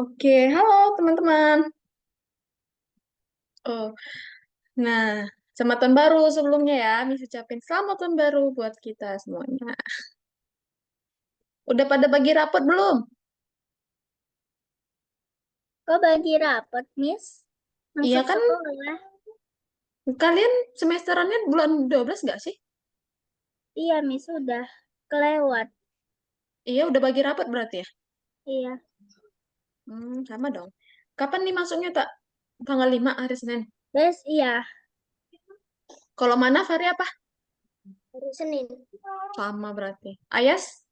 Oke, halo teman-teman. Oh, nah, selamat tahun baru sebelumnya ya. Miss ucapin selamat tahun baru buat kita semuanya. Udah pada bagi rapot belum? Kok bagi rapot, Miss? Iya Masuk kan, sekolah? kalian semesterannya bulan 12 nggak sih? Iya, Miss, sudah kelewat. Iya, udah bagi rapot berarti ya? Iya, Sama dong. Kapan nih masuknya tak? Tanggal 5 hari Senin. Bes, iya. Kalau mana hari apa? Hari Senin. Sama berarti. Ayas?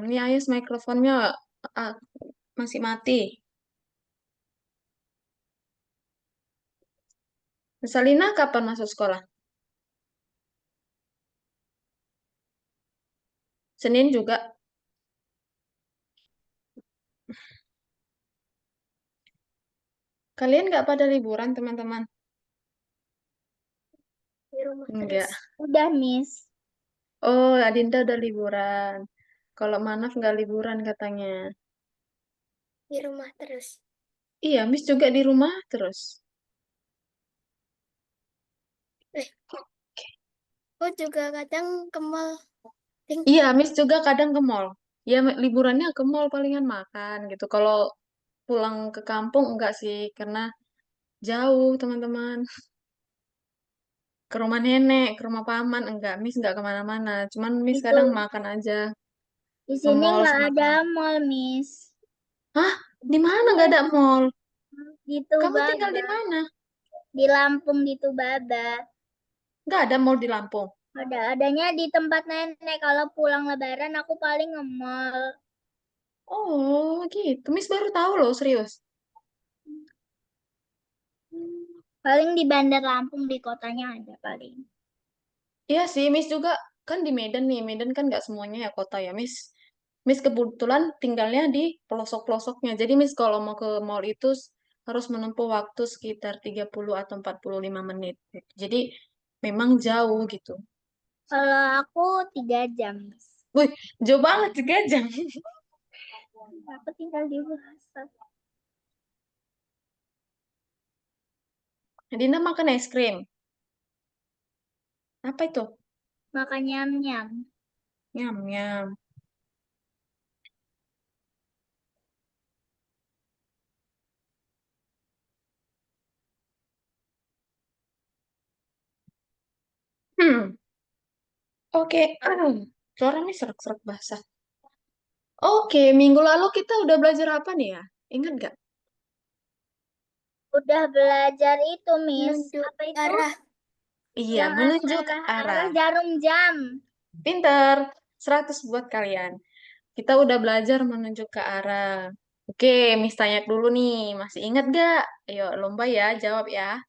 Ini Ayas mikrofonnya ah, masih mati. Salina kapan masuk sekolah? Senin juga. Kalian nggak pada liburan, teman-teman? Di rumah terus. Enggak. Udah, Miss. Oh, Adinda udah liburan. Kalau Manaf nggak liburan katanya. Di rumah terus. Iya, Miss juga di rumah terus. Eh, aku juga kadang ke mall. Ting. Iya, Miss juga kadang ke mall. Ya, liburannya ke mall palingan makan gitu. Kalau pulang ke kampung enggak sih, karena jauh, teman-teman. Ke rumah nenek, ke rumah paman, enggak. Miss enggak kemana-mana. Cuman Miss Itu. kadang makan aja. Di Ke sini mall nggak sama ada teman. mall, Miss. Hah? Di mana Iya, nggak ada mall? di Kamu tinggal di Tubaba. mana? Di Lampung, di Tubaba. Nggak ada mall di Lampung. Adanya di tempat nenek. Kalau pulang lebaran aku paling nge-mall. Oh, gitu. Miss baru tahu loh, serius. Paling di Bandar Lampung di kotanya ada paling. Iya sih, Miss juga kan di Medan nih. Medan kan nggak semuanya ya kota ya, Miss. Miss kebetulan tinggalnya di pelosok-pelosoknya. Jadi Miss kalau mau ke mall itu harus menempuh waktu sekitar 30 atau 45 menit. Jadi memang jauh gitu. Kalau aku 3 jam, Miss. Wih, jauh banget 3 jam. Aku tinggal di Bahasa. Dina makan es krim. Apa itu? Makan nyam-nyam. Nyam, nyam. Hmm, oke. Suaranya serak-serak basah. Oke, minggu lalu kita udah belajar apa nih ya? Ingat nggak? Udah belajar itu, Miss. Menunjuk Apa itu? arah. Iya, Yang menunjuk arah-arah arah. jarum jam. Pinter. 100 buat kalian. Kita udah belajar menunjuk ke arah. Oke, Miss tanya dulu nih. Masih ingat gak? Ayo, lomba ya, jawab ya.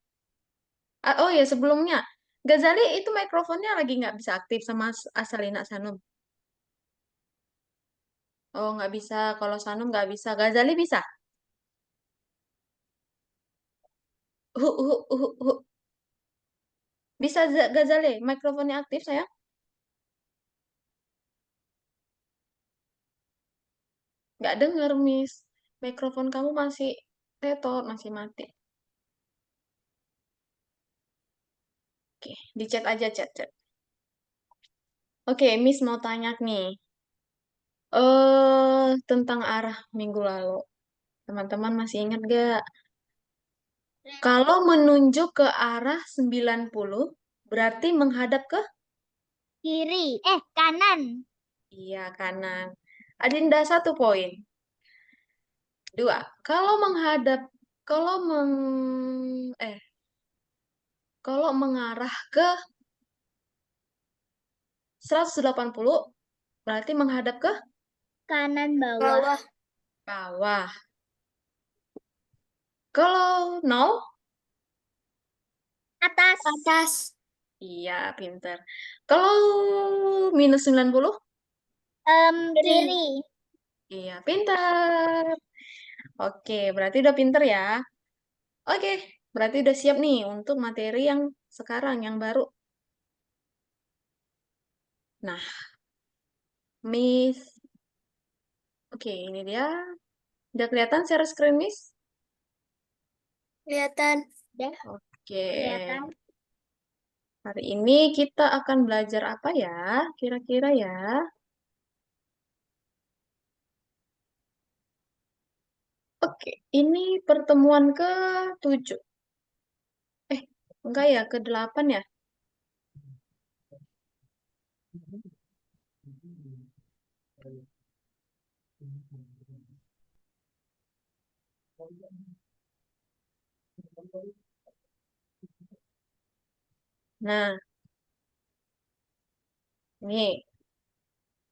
Oh ya, sebelumnya. Gazali itu mikrofonnya lagi nggak bisa aktif sama Asalina Sanum. Oh, nggak bisa. Kalau Sanum nggak bisa. Gazali bisa. Hu. Bisa, Gazali. Mikrofonnya aktif, sayang? Nggak denger, Miss. Mikrofon kamu masih tetot, masih mati. Oke, di chat aja, chat. Oke, Miss mau tanya nih. Tentang arah minggu lalu. Teman-teman masih ingat gak? Kalau menunjuk ke arah 90, berarti menghadap ke? Kiri. Kanan. Iya, kanan. Adinda 1 poin. Dua. Kalau menghadap, kalau meng, eh, kalau mengarah ke 180, berarti menghadap ke Kanan bawah. bawah. Bawah. Kalau nol, Atas. Atas. iya, pinter. Kalau minus 90, Kiri. iya, pinter. Oke, berarti udah pinter ya. Oke, berarti udah siap nih untuk materi yang sekarang, yang baru. Nah, Miss Oke, ini dia. Udah kelihatan share screen, Miss? Kelihatan. Udah Oke. kelihatan. Hari ini kita akan belajar apa ya? Kira-kira ya. Oke, ini pertemuan ke-7. Eh, enggak ya, ke-8 ya? Nah, ini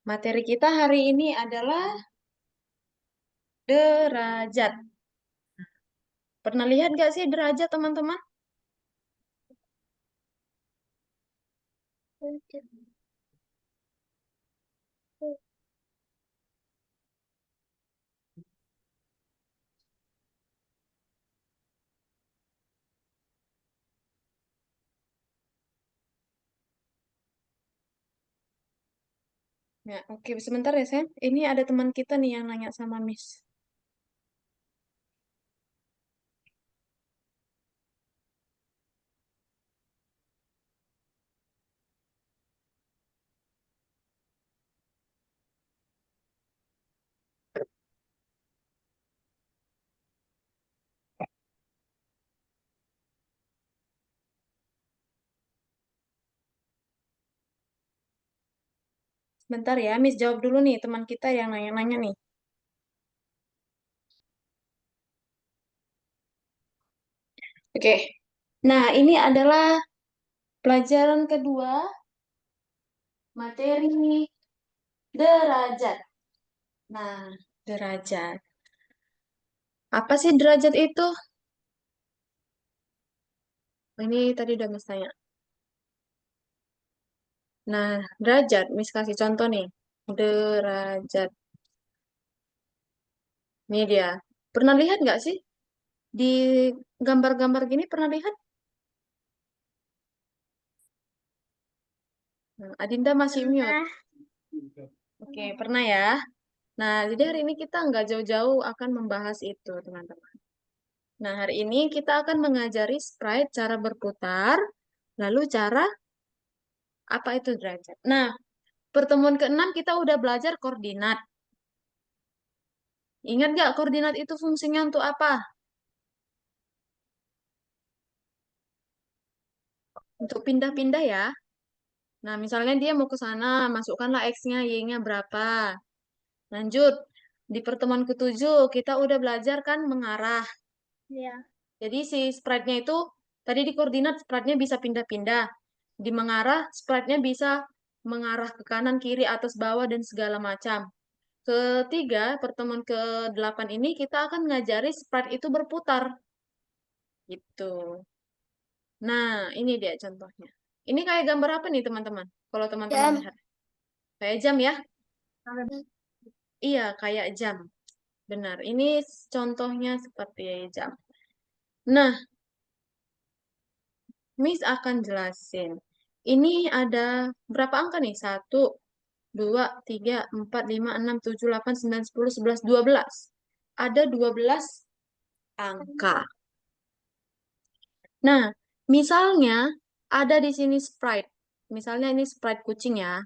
materi kita hari ini adalah derajat. Pernah lihat gak sih derajat, teman-teman? Ya, oke, sebentar ya, Sen. Ini ada teman kita nih yang nanya sama Miss. Sebentar ya, Miss jawab dulu nih teman kita yang nanya-nanya nih. Oke. Nah, ini adalah pelajaran kedua materi derajat. Nah, derajat. Apa sih derajat itu? Ini tadi udah Miss tanya. Nah, derajat, Miss kasih contoh nih. Derajat. Ini dia. Pernah lihat nggak sih? Di gambar-gambar gini pernah lihat? Nah, Adinda masih mute. Pernah. Oke, pernah ya. Nah, jadi hari ini kita nggak jauh-jauh akan membahas itu, teman-teman. Nah, hari ini kita akan mengajari sprite cara berputar, lalu cara apa itu derajat. Nah, pertemuan ke-6 kita udah belajar koordinat. Ingat nggak koordinat itu fungsinya untuk apa? Untuk pindah-pindah ya. Nah, misalnya dia mau ke sana, masukkanlah X-nya, Y-nya berapa. Lanjut, di pertemuan ke-7 kita udah belajar kan mengarah. Ya. Jadi si sprite-nya itu, tadi di koordinat sprite-nya bisa pindah-pindah. Di mengarah, sprite-nya bisa mengarah ke kanan, kiri, atas, bawah, dan segala macam. Ketiga, pertemuan ke-8 ini kita akan ngajari sprite itu berputar. Gitu. Nah, ini dia contohnya. Ini kayak gambar apa nih, teman-teman? Kalau teman-teman Jam. lihat. Kayak jam ya? Iya, kayak jam. Benar. Ini contohnya seperti jam. Nah, Miss akan jelasin. Ini ada berapa angka nih? 1, 2, 3, 4, 5, 6, 7, 8, 9, 10, 11, 12. Ada 12 angka. Nah, misalnya ada di sini sprite. Misalnya ini sprite kucing ya.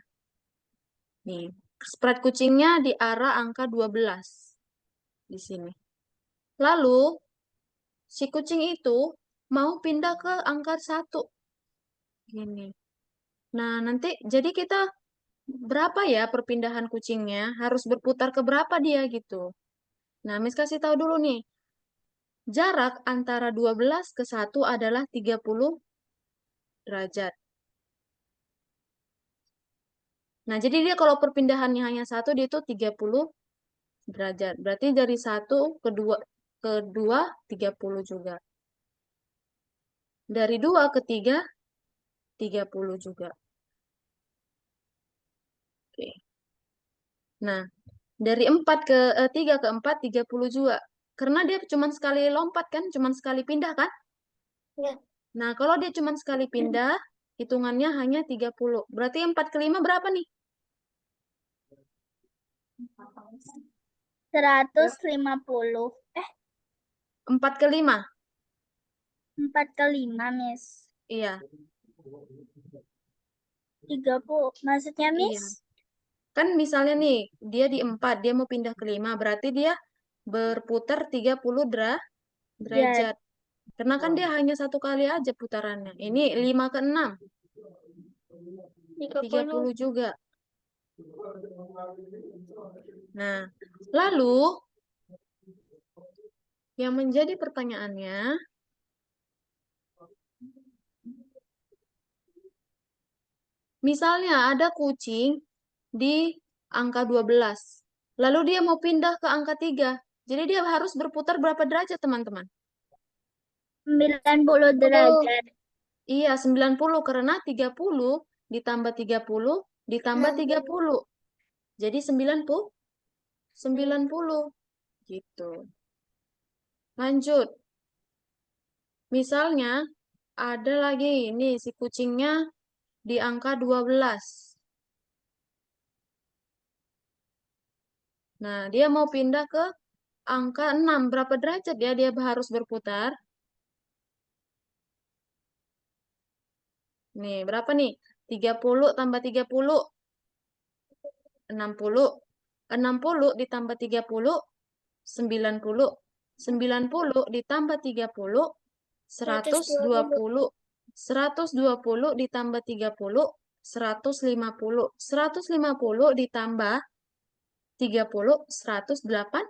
Nih, sprite kucingnya di arah angka 12 di sini. Lalu, si kucing itu mau pindah ke angka 1. Gini. Nah, nanti jadi kita berapa ya perpindahan kucingnya? Harus berputar ke berapa dia gitu. Nah, Miss kasih tahu dulu nih. Jarak antara 12 ke 1 adalah 30 derajat. Nah, jadi dia kalau perpindahannya hanya 1, dia itu 30 derajat. Berarti dari 1 ke 2 30 juga. Dari 2 ke 3 30 juga. Oke. Nah, dari 3 ke 4 30 juga. Karena dia cuma sekali lompat kan, cuma sekali pindah kan? Ya. Nah, kalau dia cuma sekali pindah, hitungannya hanya 30. Berarti 4 ke 5 berapa nih? 150. 4 ke 5. 4 ke 5, Miss. Iya, 30. Maksudnya, iya. Miss? Kan misalnya nih, dia di 4, dia mau pindah ke 5, berarti dia berputar 30 Ya, derajat. Karena kan dia hanya satu kali aja putarannya. Ini 5 ke 6, 30. 30 juga. Nah, lalu yang menjadi pertanyaannya, misalnya ada kucing di angka 12. Lalu dia mau pindah ke angka 3. Jadi dia harus berputar berapa derajat, teman-teman? 90 derajat. Iya, 90 karena 30 ditambah 30 ditambah 30. Jadi 90, 90 gitu. Lanjut. Misalnya ada lagi ini si kucingnya di angka 12. Nah, dia mau pindah ke angka 6. Berapa derajat ya dia harus berputar? Nih, berapa nih? 30 tambah 30, 60. 60 ditambah 30, 90. 90 ditambah 30, 120. 120 ditambah 30, 150. 150 ditambah 30, 108,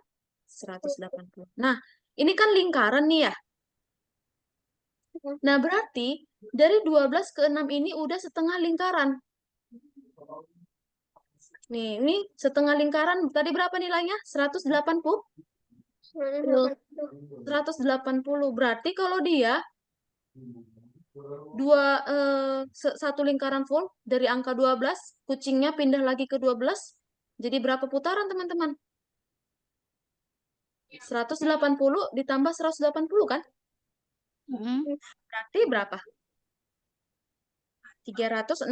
180. Nah, ini kan lingkaran nih ya. Nah, berarti dari 12 ke 6 ini udah setengah lingkaran. Nih, ini setengah lingkaran. Tadi berapa nilainya? 180? 180. Berarti kalau dia satu lingkaran full dari angka 12, kucingnya pindah lagi ke 12, jadi berapa putaran, teman-teman? 180 ditambah 180 kan? Berarti berapa? 360.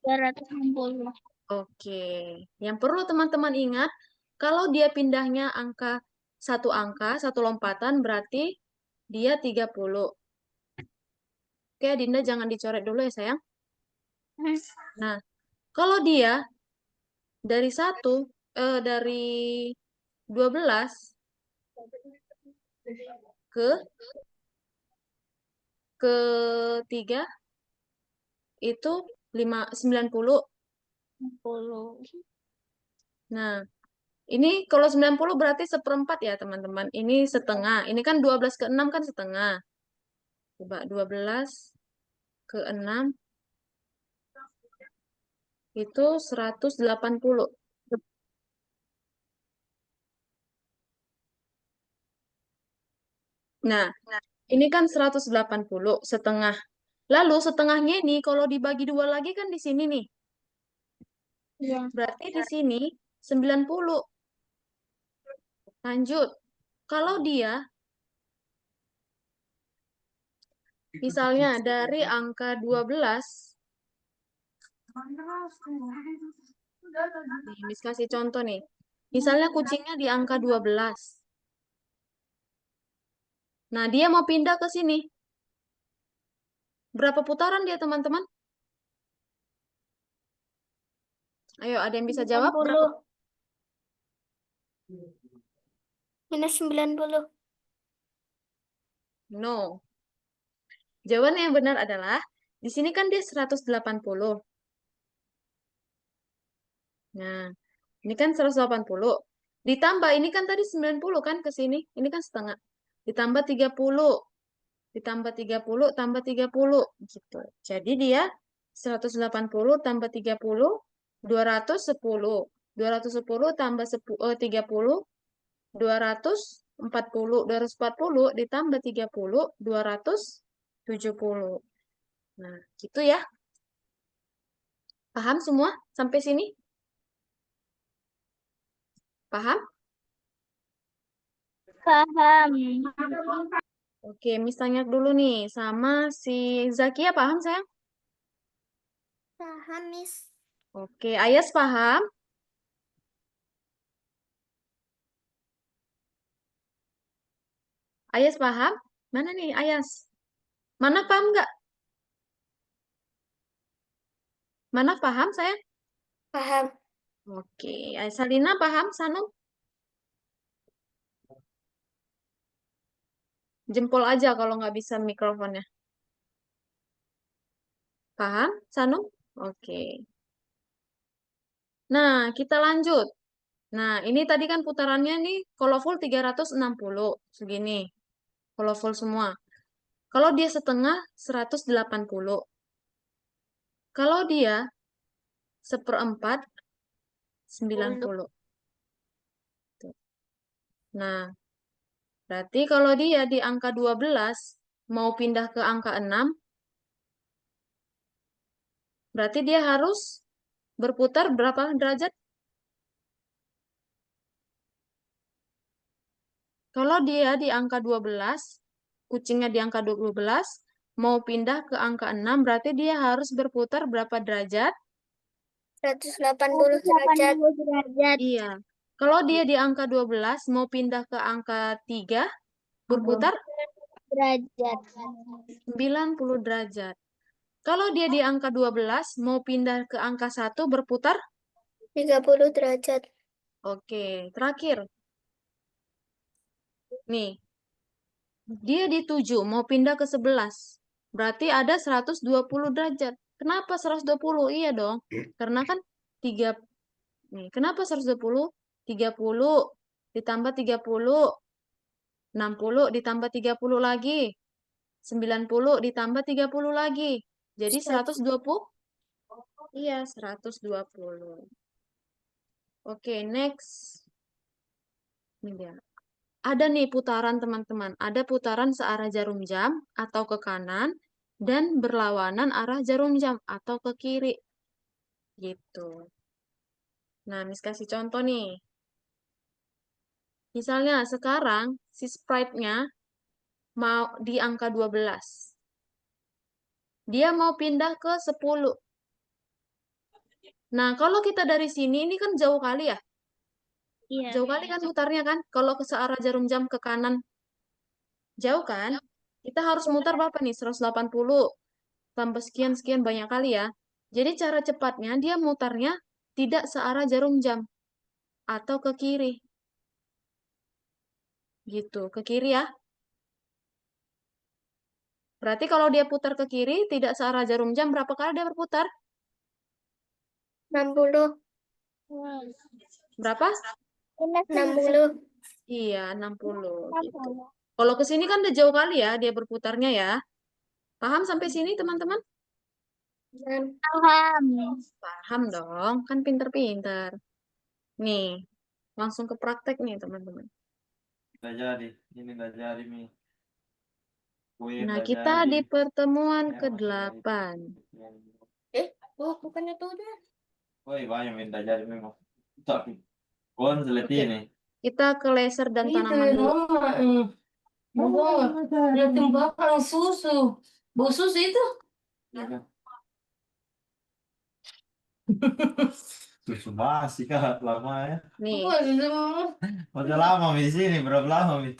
360. Oke. Yang perlu teman-teman ingat, kalau dia pindahnya satu lompatan, berarti dia 30. Oke, Dinda jangan dicoret dulu ya, sayang. Nah, kalau dia dari dari 12 ke ke 3 itu 90. 60. Nah, ini kalau 90 berarti seperempat ya, teman-teman. Ini setengah. Ini kan 12 ke 6 kan setengah. Coba 12 ke 6 itu 180. Nah, ini kan 180 setengah. Lalu setengahnya ini kalau dibagi dua lagi kan di sini nih. Ya. Berarti di sini 90. Lanjut. Kalau dia misalnya dari angka 12, nih, Miss kasih contoh nih. Misalnya kucingnya di angka 12. Nah, dia mau pindah ke sini. Berapa putaran dia, teman-teman? Ayo, ada yang bisa jawab? Berapa? 90. Minus 90. No. Jawaban yang benar adalah, di sini kan dia 180. Nah, ini kan 180. Ditambah, ini kan tadi 90 kan ke sini. Ini kan setengah. Ditambah 30. Ditambah 30, tambah 30. Gitu. Jadi dia 180 tambah 30, 210. 210 tambah 30, 240. 240 ditambah 30, 270. Nah, gitu ya. Paham semua sampai sini? Paham? Paham. Oke, Miss tanya dulu nih sama si Zakia, paham sayang? Paham, Miss. Oke, Ayas paham? Ayas paham? Mana nih Ayas? Mana paham nggak? Mana paham saya? Paham. Oke, Salina paham? Sanu? Jempol aja kalau nggak bisa mikrofonnya. Paham, Sanu? Oke. Nah, kita lanjut. Nah, ini tadi kan putarannya nih, kalau full 360, segini. Kalau full semua. Kalau dia setengah, 180. Kalau dia seperempat, 90. Tuh. Nah, berarti kalau dia di angka 12, mau pindah ke angka 6, berarti dia harus berputar berapa derajat? Kalau dia di angka 12, kucingnya di angka 12, mau pindah ke angka 6, berarti dia harus berputar berapa derajat? 180 derajat. Iya. Kalau dia di angka 12, mau pindah ke angka 3, berputar Derajat. 90 derajat. Kalau dia di angka 12, mau pindah ke angka 1, berputar? 30 derajat. Oke, terakhir. Nih, dia di 7, mau pindah ke 11. Berarti ada 120 derajat. Kenapa 120? Iya dong. Karena kan 3, nih, kenapa 120? 30 ditambah 30, 60 ditambah 30 lagi, 90 ditambah 30 lagi. Jadi 120? Iya, 120. Oke, next. Ini dia. Ada nih putaran teman-teman. Ada putaran searah jarum jam atau ke kanan dan berlawanan arah jarum jam atau ke kiri. Gitu. Nah, Miss kasih contoh nih. Misalnya sekarang si sprite-nya mau di angka 12. Dia mau pindah ke 10. Nah, kalau kita dari sini, ini kan jauh kali ya. Iya. Jauh kali kan mutarnya kan. Kalau ke searah jarum jam ke kanan, jauh kan. Kita harus mutar berapa nih? 180 tambah sekian-sekian banyak kali ya. Jadi cara cepatnya dia mutarnya tidak searah jarum jam atau ke kiri. Gitu, ke kiri ya. Berarti kalau dia putar ke kiri tidak searah jarum jam, berapa kali dia berputar? 60. Berapa? 60. Iya, 60 gitu. Kalau ke sini kan udah jauh kali ya dia berputarnya ya. Paham sampai sini teman-teman? Paham. Paham dong, kan pinter-pinter. Nih, langsung ke praktek nih teman-teman. Nggak jadi, ini nggak jadi Mi. Kue Nah, nggak kita jadi. di pertemuan Ya, masih jadi. ke-8. Bukannya tuh udah. Woi, banyak yang nggak jadi memang. Tapi, kon seleti Oke, nih. kita ke laser dan Itu tanaman dulu. mama, liatin bapak susu. Bau susu itu? Ya kan? Susu basi kak, lama ya. Nih, Udah lama Mi di sini, berapa lama Mi?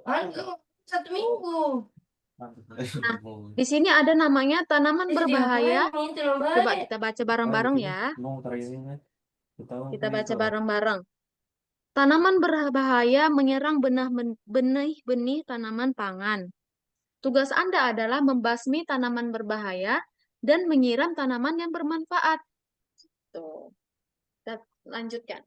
Aduh, 1 minggu. nah, di sini ada namanya tanaman berbahaya. Diapain itu loh, Coba Bay? kita baca bareng-bareng ya. Mau terakhirnya. Kita Kita itu. baca bareng-bareng. Tanaman berbahaya menyerang benih-benih tanaman pangan. Tugas Anda adalah membasmi tanaman berbahaya dan menyiram tanaman yang bermanfaat. Tuh, kita lanjutkan.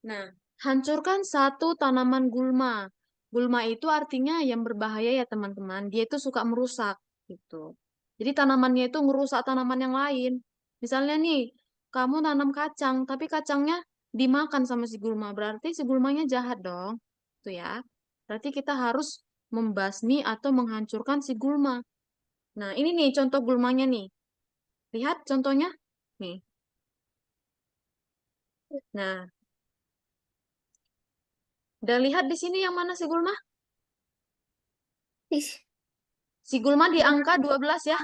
Nah, hancurkan satu tanaman gulma. Gulma itu artinya yang berbahaya ya teman-teman. Dia itu suka merusak gitu. Jadi tanamannya itu merusak tanaman yang lain. Misalnya nih, kamu nanam kacang, tapi kacangnya dimakan sama si gulma. Berarti si gulmanya jahat dong. Tuh ya. Berarti kita harus membasmi atau menghancurkan si gulma. Nah, ini nih contoh gulmanya nih. Lihat contohnya. Nih. Nah, udah lihat di sini yang mana si gulma? Si Gulma di angka 12 ya.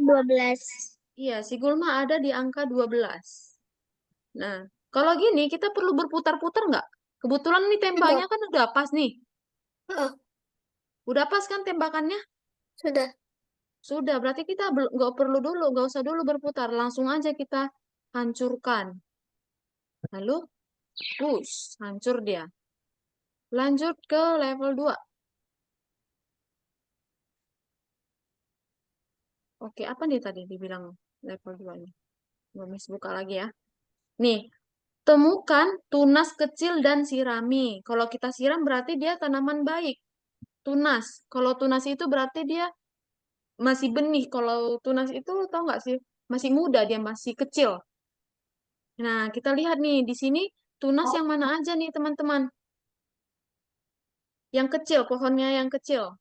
12. Iya, si Gulma ada di angka 12. Nah, kalau gini kita perlu berputar-putar nggak? Kebetulan nih temanya kan udah pas nih. Udah pas kan tembakannya? Sudah. Sudah, berarti kita nggak perlu dulu, nggak usah dulu berputar. Langsung aja kita hancurkan. Lalu, push, hancur dia. Lanjut ke level 2. Oke, apa nih tadi dibilang level 2-nya? Miss buka lagi ya. Nih, temukan tunas kecil dan sirami. Kalau kita siram berarti dia tanaman baik. Tunas. Kalau tunas itu berarti dia masih benih. Kalau tunas itu tahu nggak sih? Masih muda, dia masih kecil. Nah, kita lihat nih di sini tunas yang mana aja nih teman-teman? Yang kecil, pohonnya yang kecil.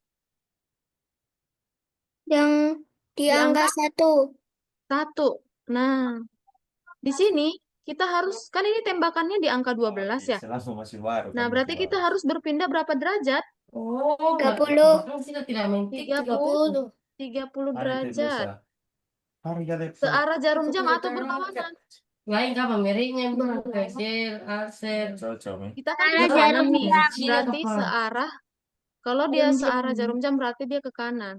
Yang di Di angka angka 1. 1. Nah, di sini kita harus, kan ini tembakannya di angka Oh, 12 ini ya. langsung masih baru Nah, kan berarti masih kita baru. harus berpindah berapa derajat? Oh, 30. bahkan kita tidak mentik 30. 30. 30 Hari itu derajat. bisa. Hari kali Ke pun. arah jarum Itu jam kuda atau terang. berlawanan. Lain apa mereknya? Bukan Kaiser, Acer. Cocok nih. Kita kan ke Arah kanan jarum nih. jam. Cina Berarti apa? searah, kalau dia Jarum searah jam. jarum jam berarti dia ke kanan.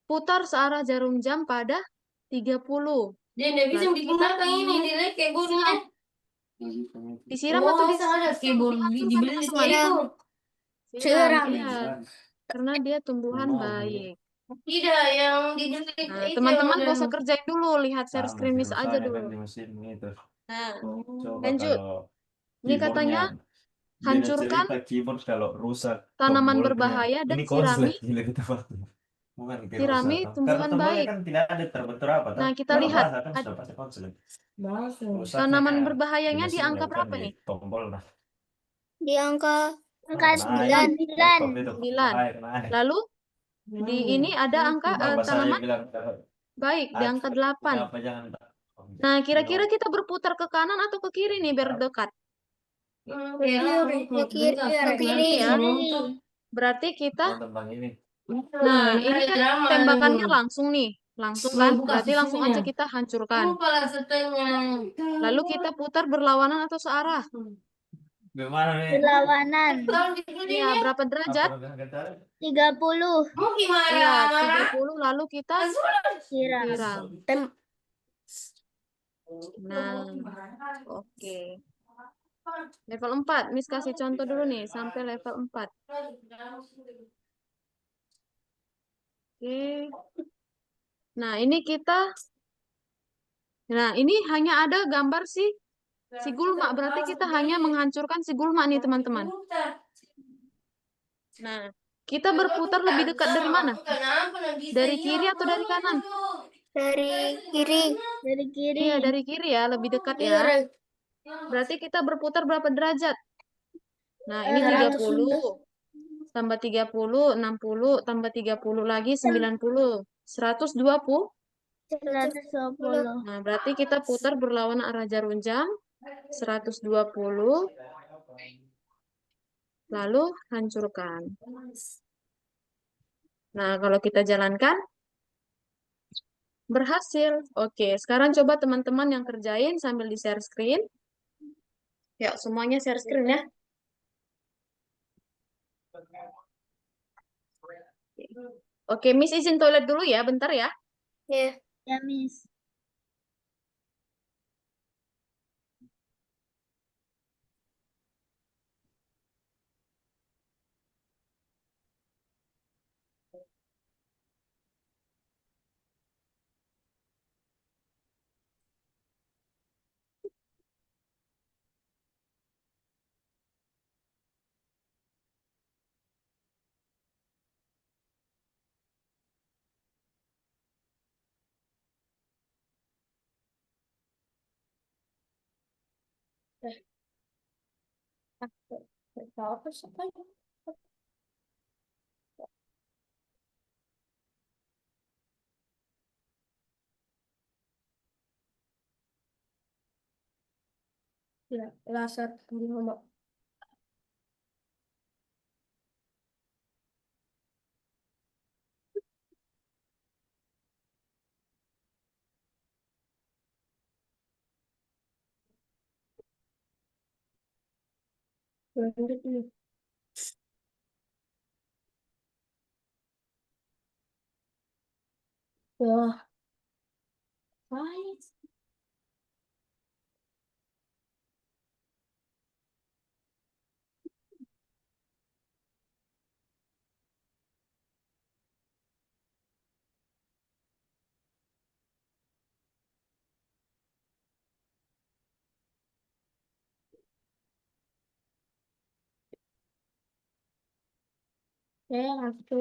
Putar searah jarum jam pada 30. Dia tidak bisa Lalu kita digunakan ini, dia keyboardnya. siram. Disiram atau Oh, sama ada keyboard dihancurkan dibeli di teman-teman? toko. Siram, Siram. iya. Karena dia tumbuhan baik. Tidak, yang dibeli Nah, itu yang teman-teman ada. gak usah kerjain dulu, lihat share Sama screen sih Miss aja rusaknya kan dulu. di mesin itu. Nah, Coba lanjut. kalau Ini keyboardnya katanya beda hancurkan cerita keyboard kalau rusak tanaman tombolnya. berbahaya dan Ini sirami, konslet gila kita waktu. Bukan sirami kerusakan. Karena tumbuhan tombolnya baik. kan tidak ada terbentur apa Nah, toh. kita Kalau lihat basah kan sudah pasti konslet. Masuk. Rusaknya tanaman di berbahayanya di mesinnya angka bukan berapa di nih? tombol nah. Di angka Kena air. 9. Laptop itu kena 9. air, kena air. Lalu di ini ada angka Bapak saya tanaman bilang kalau baik di angka 8. apa jangan Nah, kira-kira minum. kita berputar ke kanan atau ke kiri nih biar dekat? Ke kiri. Ke Kiri kiri. ya. Berarti kita, Oh, tentang ini. nah ini kan tembakannya langsung nih. Langsung kan? Buka Berarti langsung susunya. aja kita hancurkan. Lupa lah setengah. Lalu kita putar berlawanan atau searah. Gimana nih? Berlawanan. Tahun di Iya, berapa Apa derajat? udah kata? 30. Mau gimana? Iya, 30. Lalu kita Siram. siram. Tem Nah, oke. Level 4. Miss kasih contoh dulu nih, sampai level 4. Oke. Nah, ini kita, nah ini hanya ada gambar si gulma. Berarti kita hanya menghancurkan si gulma nih, teman-teman. Nah, kita berputar lebih dekat dari mana? Dari kiri atau dari kanan? dari kiri. Dari kiri. Iya, dari kiri ya, lebih dekat ya. Berarti kita berputar berapa derajat? Nah, ini 30. Tambah 30, 60, tambah 30 lagi 90. 120. 120. Nah, berarti kita putar berlawanan arah jarum jam. 120. Lalu hancurkan. Nah, kalau kita jalankan, berhasil. Oke, sekarang coba teman-teman yang kerjain sambil di-share screen. Ya, semuanya share screen ya. Oke, Miss izin toilet dulu ya, bentar ya. Ya. Ya, Miss. Laser di ngomong. Lanjut nih. Wah, baik. Aku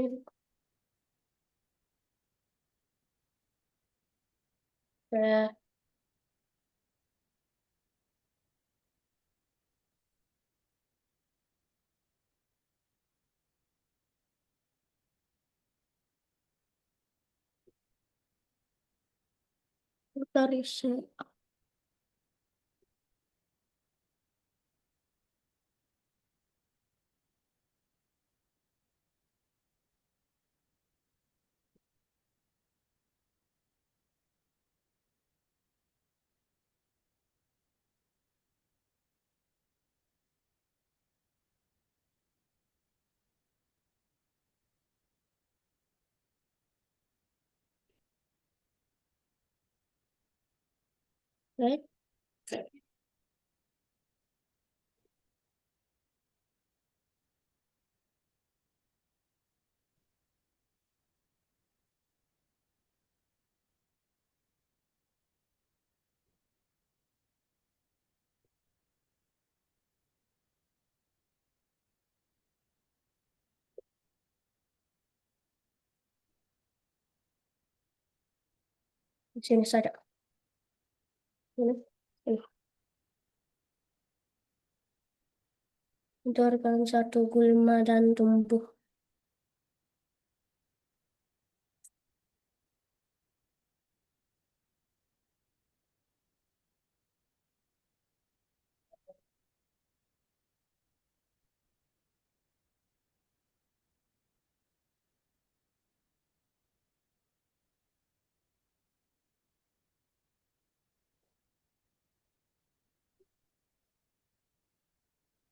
ya, dari sini. Right? Di sini saja. Ini. Ini. Itu organ satu gulma dan tumbuh.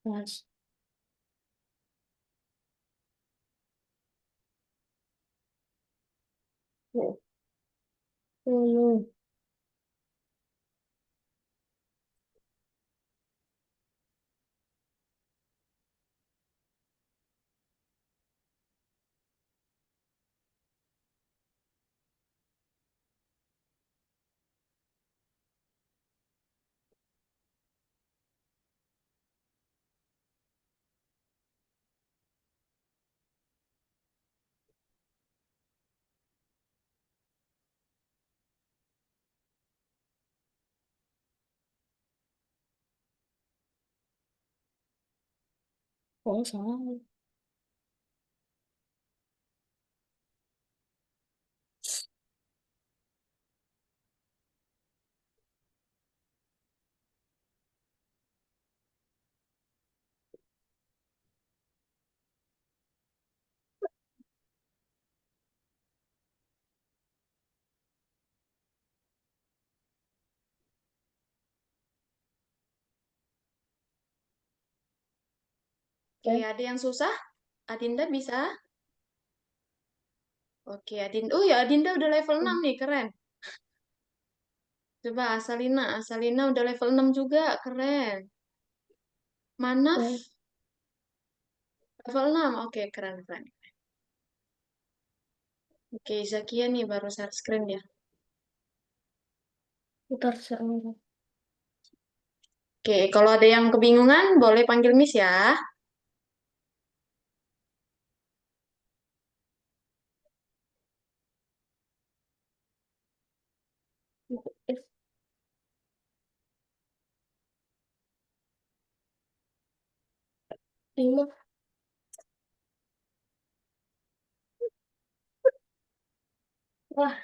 Pas. Nih. Ini. Oh, salah. Oke, ada yang susah? Adinda bisa? Oke, Adinda. Oh ya, Adinda udah level 6 nih, keren. Coba Asalina, Asalina udah level 6 juga, keren. Manaf, Oke. level 6, oke, keren, keren. Oke, Zakia nih baru share screen ya. Ntar saya. Oke, kalau ada yang kebingungan, boleh panggil Miss ya. Lima. Wah.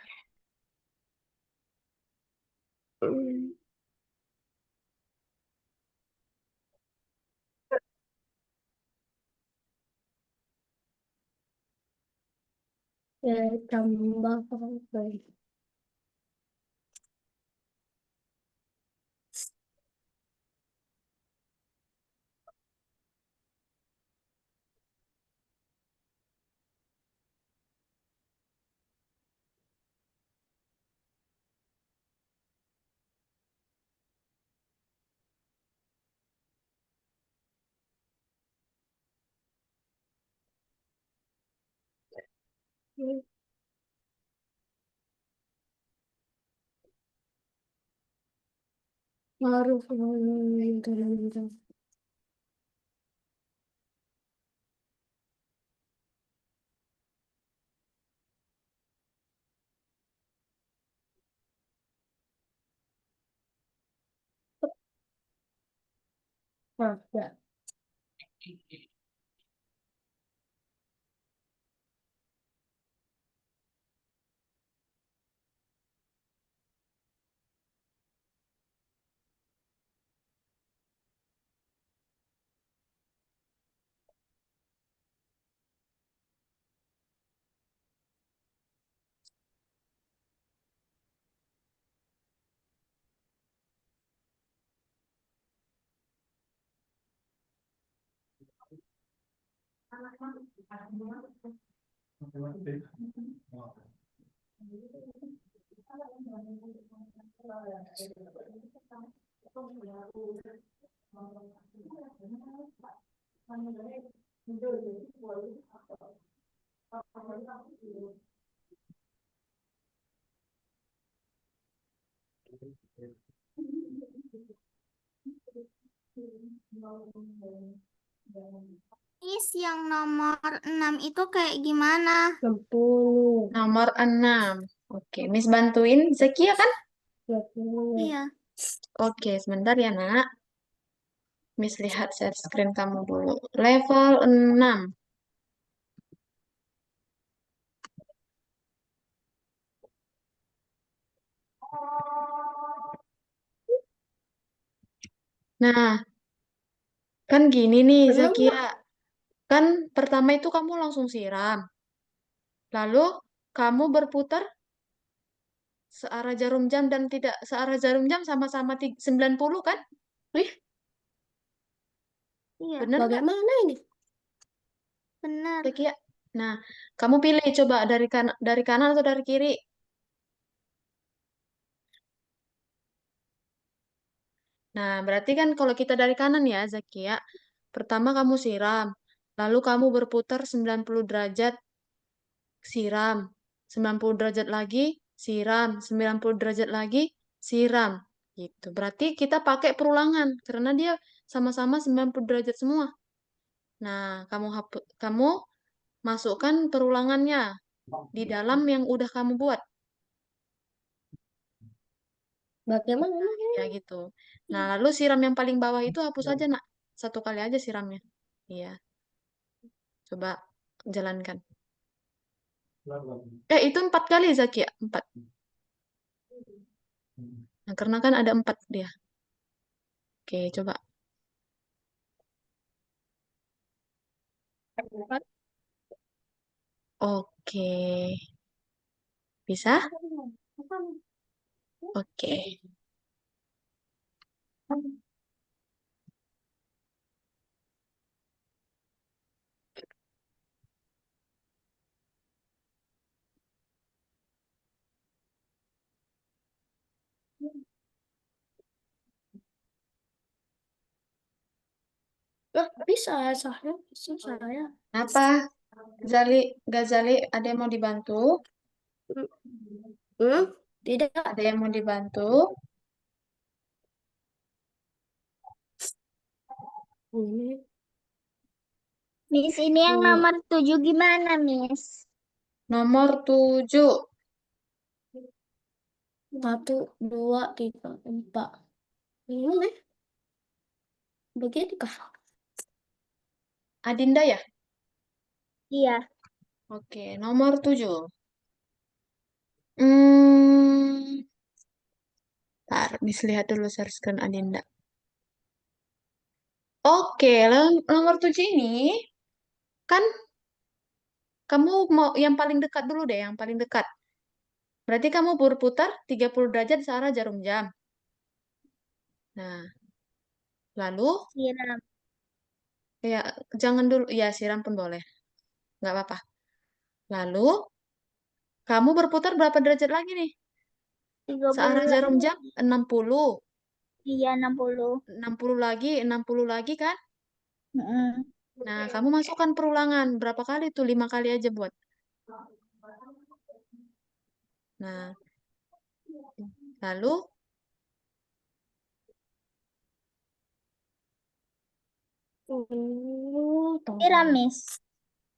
Ya, tambah apa? Harus. Nah, ya. Miss, yang nomor 6 itu kayak gimana? 60. Nomor 6. Oke, Miss bantuin. Zakia kan? 20. Iya. Oke, sebentar ya, Nak. Miss lihat share screen kamu dulu. Level 6. Nah, kan gini nih, Emang Zakia. Kan pertama itu kamu langsung siram. Lalu kamu berputar searah jarum jam dan tidak searah jarum jam sama-sama 90 kan? Ih, Iya, Bener nggak, bagaimana ini? benar. Zakia? Nah, kamu pilih coba dari kanan atau dari kiri. Nah, berarti kan kalau kita dari kanan ya, Zakia. Pertama kamu siram. Lalu kamu berputar 90 derajat, siram. 90 derajat lagi, siram. 90 derajat lagi, siram. Gitu. Berarti kita pakai perulangan karena dia sama-sama 90 derajat semua. Nah, kamu masukkan perulangannya di dalam yang udah kamu buat. Bagaimana? Ya gitu. Nah, lalu siram yang paling bawah itu hapus aja, Nak. Satu kali aja siramnya. Iya, coba jalankan. Itu 4 kali, Zaki ya? 4. Nah, karena kan ada 4 dia. Oke, coba. Oke. Bisa? Oke. Lah, bisa saya. Bisa saya. Apa? Gazali, ada yang mau dibantu? Hmm? Tidak. Ada yang mau dibantu? Ini. Miss, ini yang nomor 7 gimana, Miss? Nomor 7. 1, 2, 3, 4. Ini nih. Begini kah? Adinda ya? Iya. Oke, nomor 7. Hmm, ntar, Miss lihat dulu share screen Adinda. Oke, nomor 7 ini kan kamu mau yang paling dekat dulu deh, yang paling dekat. Berarti kamu berputar 30 derajat searah jarum jam. Nah, lalu Siram. ya jangan dulu, ya siram pun boleh. Nggak apa-apa. Lalu kamu berputar berapa derajat lagi nih? Searah 30. jarum jam 60. Iya, 60. 60 lagi kan? Mm-mm. Nah, kamu masukkan perulangan. Berapa kali tuh? 5 kali aja buat. Nah, lalu Siram, Miss.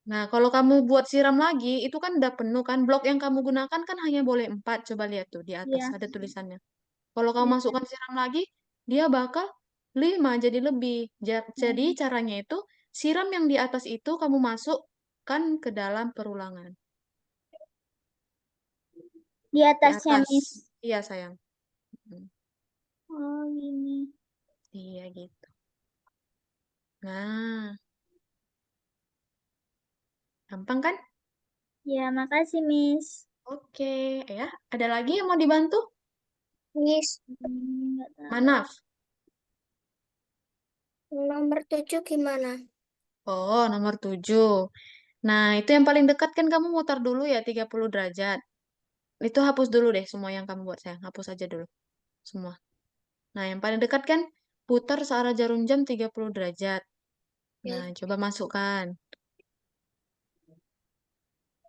Nah, kalau kamu buat siram lagi, itu kan udah penuh kan. Blok yang kamu gunakan kan hanya boleh 4. Coba lihat tuh di atas, Iya. ada tulisannya. Kalau kamu masukkan siram lagi, dia bakal 5, jadi lebih. Jadi caranya itu, siram yang di atas itu kamu masukkan ke dalam perulangan. Di Di atasnya, atas. Miss. Iya, sayang. Hmm, Oh, gini. Iya, gitu. Nah, gampang kan? Ya, makasih, Miss. Oke, ya. Ada lagi yang mau dibantu? Miss. Nggak tahu. Manaf. Nomor 7 gimana? Oh, nomor 7. Nah, itu yang paling dekat kan kamu mutar dulu ya 30 derajat. Itu hapus dulu deh semua yang kamu buat sayang. Hapus aja dulu semua. Nah, yang paling dekat kan putar searah jarum jam 30 derajat. Nah, coba masukkan.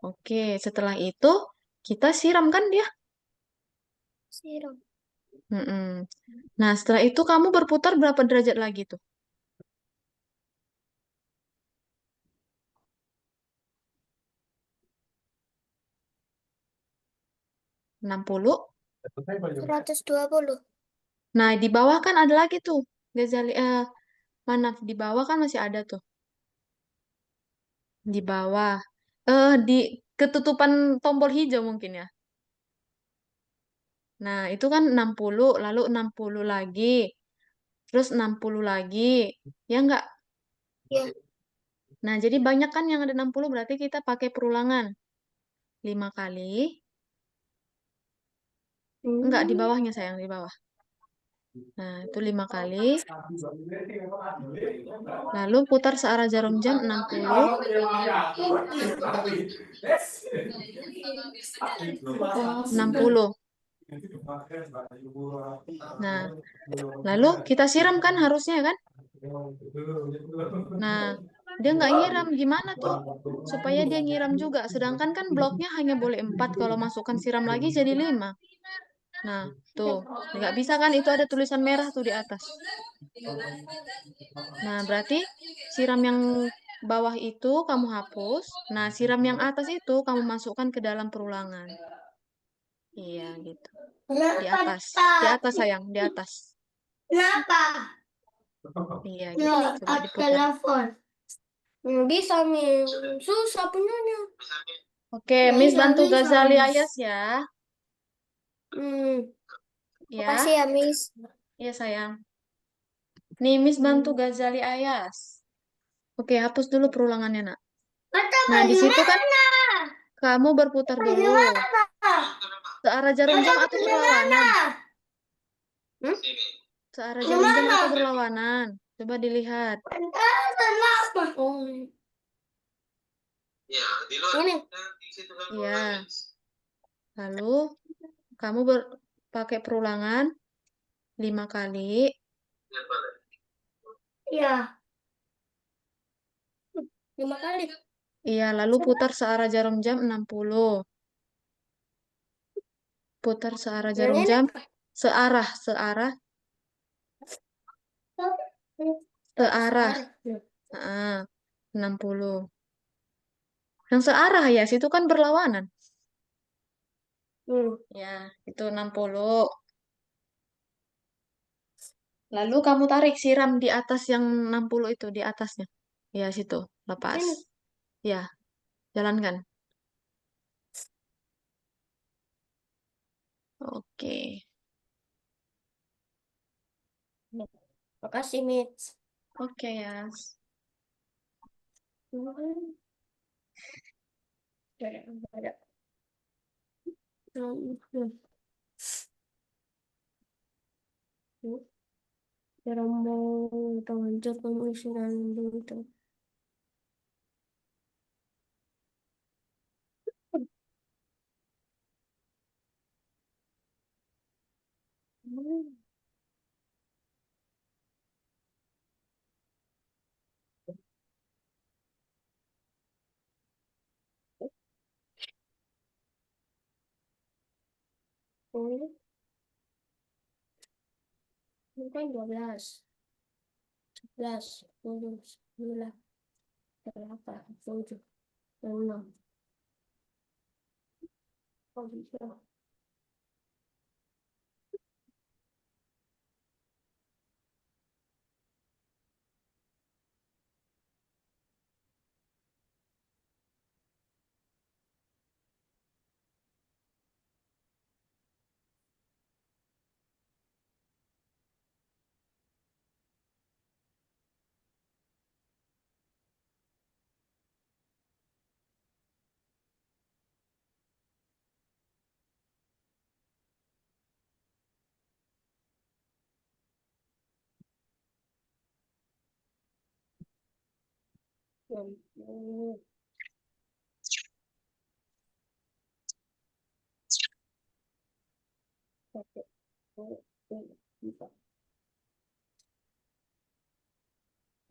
Oke, setelah itu kita siram kan dia. Siram. Mm-mm. Nah, setelah itu kamu berputar berapa derajat lagi tuh? 60. 120. Nah, di bawah kan ada lagi tuh. Ghazali, mana? Di bawah kan masih ada tuh. Di bawah. Di ketutupan tombol hijau mungkin ya. Nah, itu kan 60, lalu 60 lagi, terus 60 lagi. Ya enggak? Ya. Nah, jadi banyak kan yang ada 60, berarti kita pakai perulangan. 5 kali. Enggak, di bawahnya sayang, di bawah. Nah, itu 5 kali. Lalu putar searah jarum jam 60. 60. Nah, lalu kita siram kan harusnya kan? Nah, dia nggak nyiram. Gimana tuh? Supaya dia nyiram juga. Sedangkan kan bloknya hanya boleh 4. Kalau masukkan siram lagi jadi 5. Nah, tuh. Nggak bisa kan? Itu ada tulisan merah tuh di atas. Nah, berarti siram yang bawah itu kamu hapus. Nah, siram yang atas itu kamu masukkan ke dalam perulangan. Iya, gitu. Di atas. Di atas, sayang. Di atas. Kenapa? Iya, gitu. Coba diputar. Telepon. Bisa, Miss. Susah punyanya. Oke, Nggak Miss bisa, bantu bisa, Ghazali Miss. Ayas ya. Makasih Ya. ya, Miss. Iya, sayang. Nih, Miss bantu Ghazali Ayas. Oke, hapus dulu perulangannya, Nak. Mata Nah, di baju situ kan mana? kamu berputar Baju dulu. mana? Searah jarum Mata jam atau baju mana? berlawanan? Hmm? Searah jarum jam Gimana? atau berlawanan? Coba dilihat. Mata kenapa? Oh. Ini. Iya. Lalu kamu pakai perulangan 5 kali. Iya. 5 kali. Iya, lalu putar searah jarum jam 60. Putar searah Yang jarum ini. jam. Searah. Searah. Ah, 60. Yang searah ya, situ kan berlawanan. Ya, itu 60. Lalu kamu tarik siram di atas yang 60 itu, di atasnya. Ya, situ. Lepas. Ini. Ya, jalankan. Oke. Makasih, Miss. Oke ya. Ada. Rombong lanjut pengisian itu. 10, mungkin 12, 11, 10, 9, 8, 7, 6. Oh, bisa. Yang, 1, 2, 3, 4,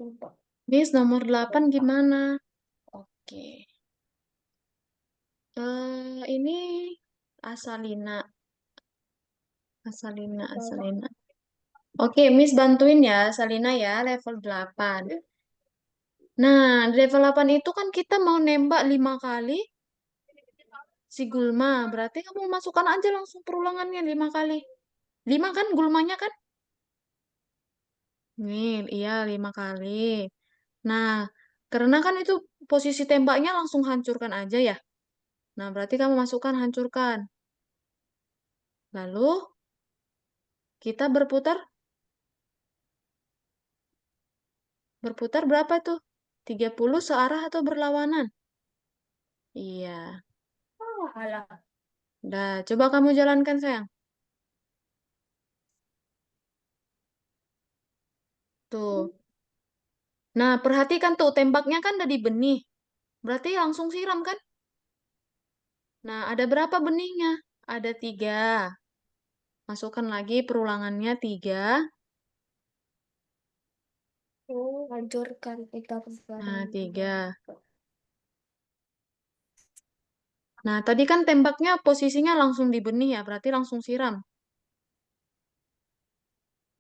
4. Miss nomor 8 gimana? Oke. Ini Asalina. Asalina, Asalina. Oke, Miss bantuin ya, Asalina ya, level 8. Nah, di level 8 itu kan kita mau nembak 5 kali si Gulma. Berarti kamu masukkan aja langsung perulangannya 5 kali. 5 kan Gulmanya kan? Nih, iya 5 kali. Nah, karena kan itu posisi tembaknya langsung hancurkan aja ya. Nah, berarti kamu masukkan hancurkan. Lalu kita berputar. Berputar berapa tuh? 30 searah atau berlawanan? Iya. Oh, alah. Dah, coba kamu jalankan, sayang. Tuh. Nah, perhatikan tuh, tembaknya kan ada di benih. Berarti langsung siram kan? Nah, ada berapa benihnya? Ada 3. Masukkan lagi perulangannya 3. Oh, hancurkan kita Nah, bareng. 3. Nah, tadi kan tembaknya posisinya langsung di benih ya, berarti langsung siram.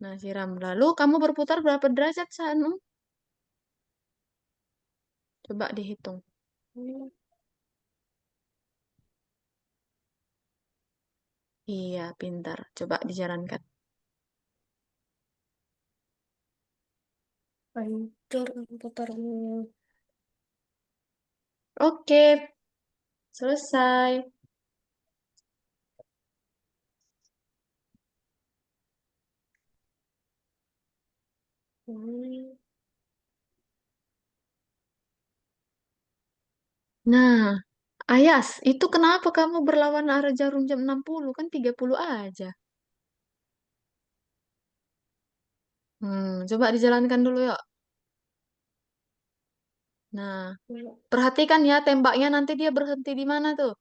Nah, siram. Lalu kamu berputar berapa derajat, Sanu? Coba dihitung. Iya, pintar. Coba dijalankan. Hancur komputermu. Oke, selesai. Hmm. Nah, Ayas, itu kenapa kamu berlawan arah jarum jam 60? Kan 30 aja. Coba dijalankan dulu yuk. Nah, perhatikan ya tembaknya nanti dia berhenti di mana tuh.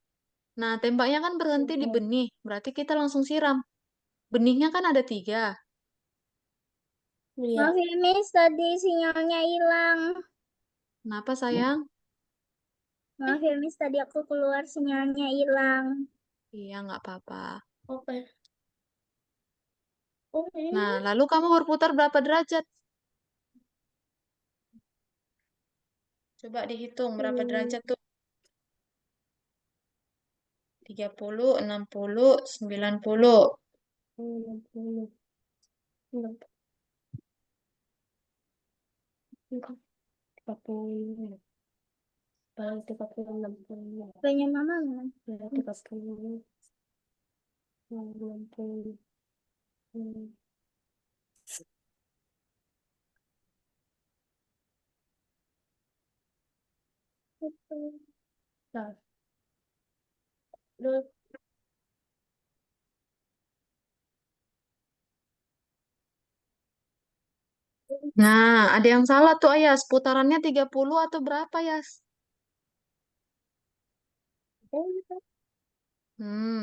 Nah, tembaknya kan berhenti di benih. Berarti kita langsung siram. Benihnya kan ada 3. Iya. Maaf ya, Miss, tadi sinyalnya hilang. Kenapa sayang? Maaf ya, Miss, tadi aku keluar sinyalnya hilang. Iya, nggak apa-apa. Oke. Oh, Nah, ini. lalu kamu berputar berapa derajat? Coba dihitung berapa derajat tuh. 30, 60, 90. 60, 40, paling 30, 60, Apanya Mama mana? 30, 60. Nah, terus Nah, ada yang salah tuh, Ayas. Putarannya 30 atau berapa, Yas?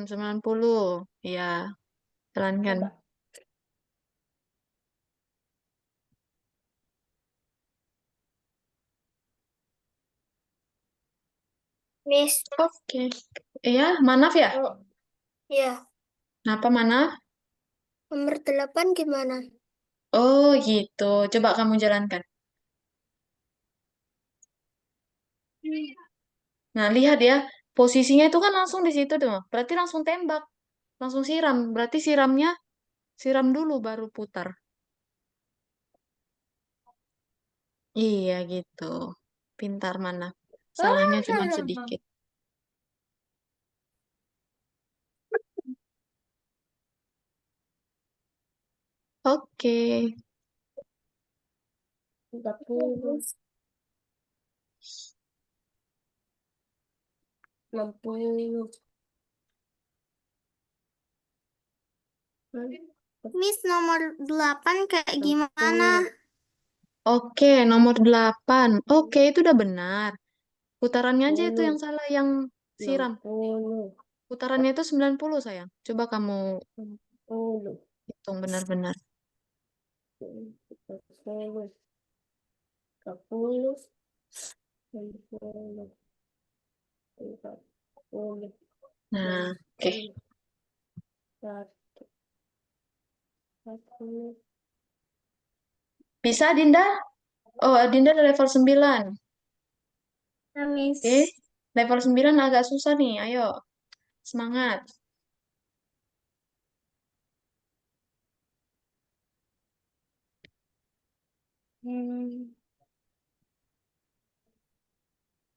90. Iya, jalankan. coba. Miss, Oke. Iya, Manaf ya? oh, ya. Apa mana? Nomor 8 gimana? Oh, gitu. Coba kamu jalankan. Nah, lihat ya. Posisinya itu kan langsung di situ tuh. Berarti langsung tembak. Langsung siram. Berarti siram dulu baru putar. Iya, gitu. Pintar mana. Salahnya cuma sedikit. Oke. 40, 60. Miss, nomor 8 kayak gimana? Oke, nomor 8. Oke, itu udah benar. Putarannya aja itu yang salah, yang siram. 60, Putarannya itu 90, sayang. Coba kamu 60, hitung benar-benar. 30, 40, 60, 40, Nah, oke. 40. Bisa, Dinda? Oh, Dinda ada level 9. Nah, Miss. Oke. Level 9 agak susah nih. Ayo, semangat.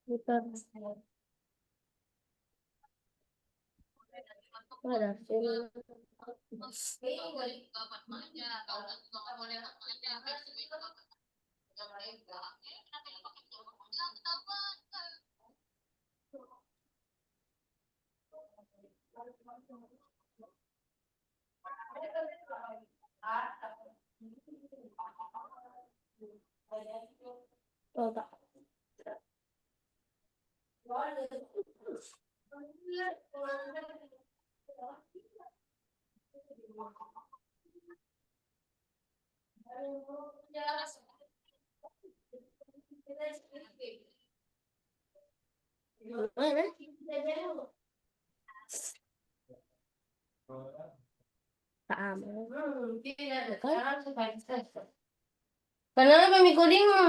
Putar. Ada sini. Oh, tak. Sama. Kenapa mikodingmu?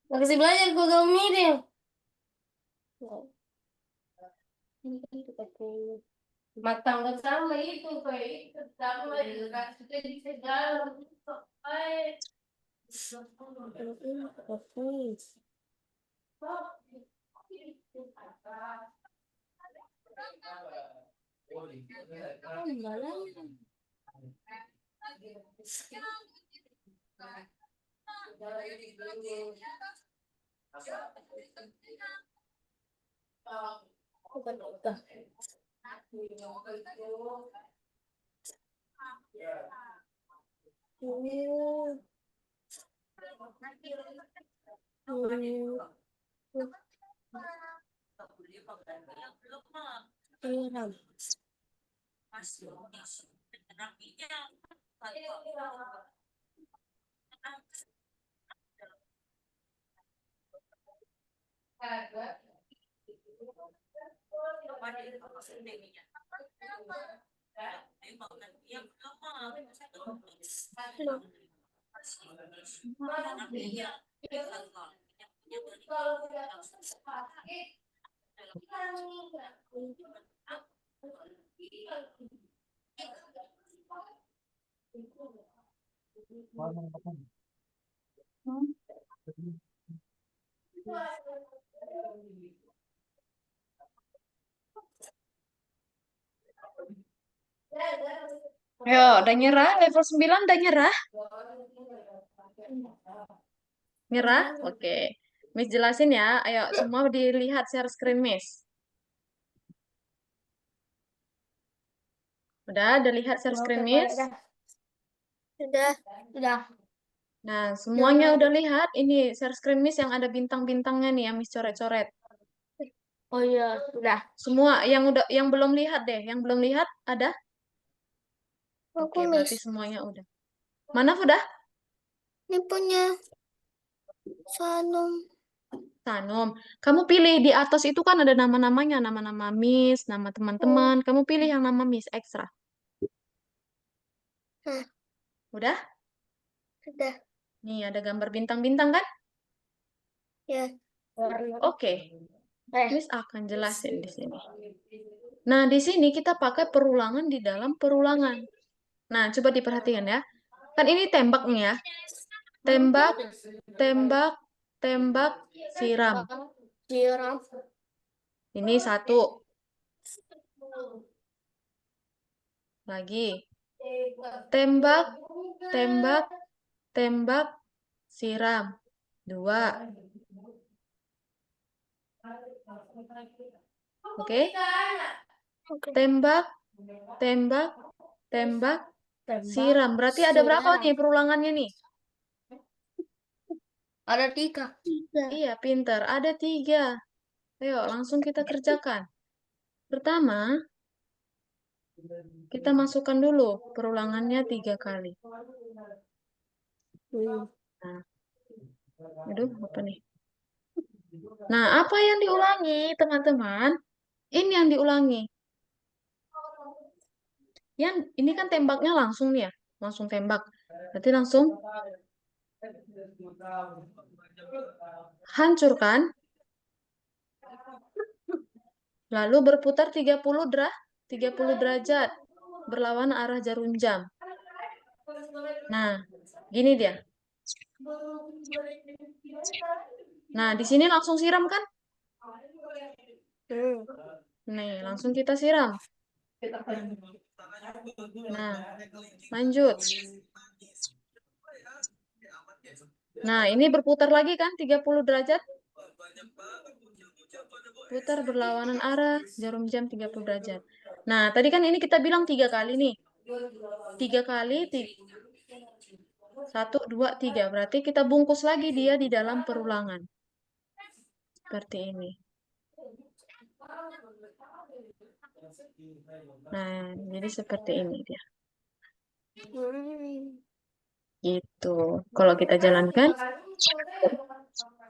Makasih belajar kok kamu mirip. Matang kan sama itu kayak itu sama juga sudah bisa jalan. Ayo, udah nyerah? Level 9 udah nyerah? Nyerah? Oke. Miss jelasin ya. Ayo, semua dilihat share screen, Miss. Udah lihat share screen, Miss? Sudah. Nah, semuanya udah lihat. Ini share screen, Miss, yang ada bintang-bintangnya nih, yang Miss coret-coret. Oh iya, sudah. Semua yang belum lihat deh. Yang belum lihat ada? Aku, Oke, berarti Miss. semuanya udah. Mana udah? Ini punya Sanum. Sanom. Kamu pilih di atas itu kan ada nama-namanya, nama-nama Miss, nama teman-teman. Kamu pilih yang nama Miss ekstra. Hah. Udah? Udah. Nih ada gambar bintang-bintang kan? Ya. Oke. Miss akan jelasin di sini. Nah, di sini kita pakai perulangan di dalam perulangan. Nah, coba diperhatikan ya. Kan ini tembak nih ya. Tembak, tembak, tembak, siram. Siram. Ini satu. Lagi. Tembak, tembak, tembak, siram. Dua. Oke? Tembak, tembak, tembak, siram. Berarti ada berapa nih perulangannya nih? Ada 3. Iya, pintar. Ada 3. Ayo, langsung kita kerjakan. Pertama, kita masukkan dulu perulangannya 3 kali. Nah, aduh, apa nih? Nah, apa yang diulangi, teman-teman? Ini yang diulangi. Yang ini kan tembaknya langsung nih ya, langsung tembak. Berarti langsung hancurkan, lalu berputar 30 derajat berlawan arah jarum jam. Nah, gini dia. Nah, di sini langsung siram kan? Nih, langsung kita siram. Nah, lanjut. Nah, ini berputar lagi kan 30 derajat? Putar berlawanan arah, jarum jam 30 derajat. Nah, tadi kan ini kita bilang 3 kali nih. 3 kali, 1, 2, 3. Berarti kita bungkus lagi dia di dalam perulangan. Seperti ini. Nah, jadi seperti ini dia. Gitu. Kalau kita jalankan,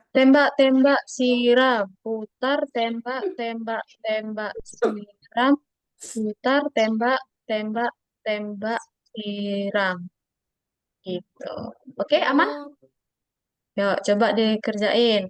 tembak, tembak, siram, putar, tembak, tembak, tembak, siram, putar, tembak, tembak, tembak, siram. Gitu. Oke, aman? Yuk, coba dikerjain.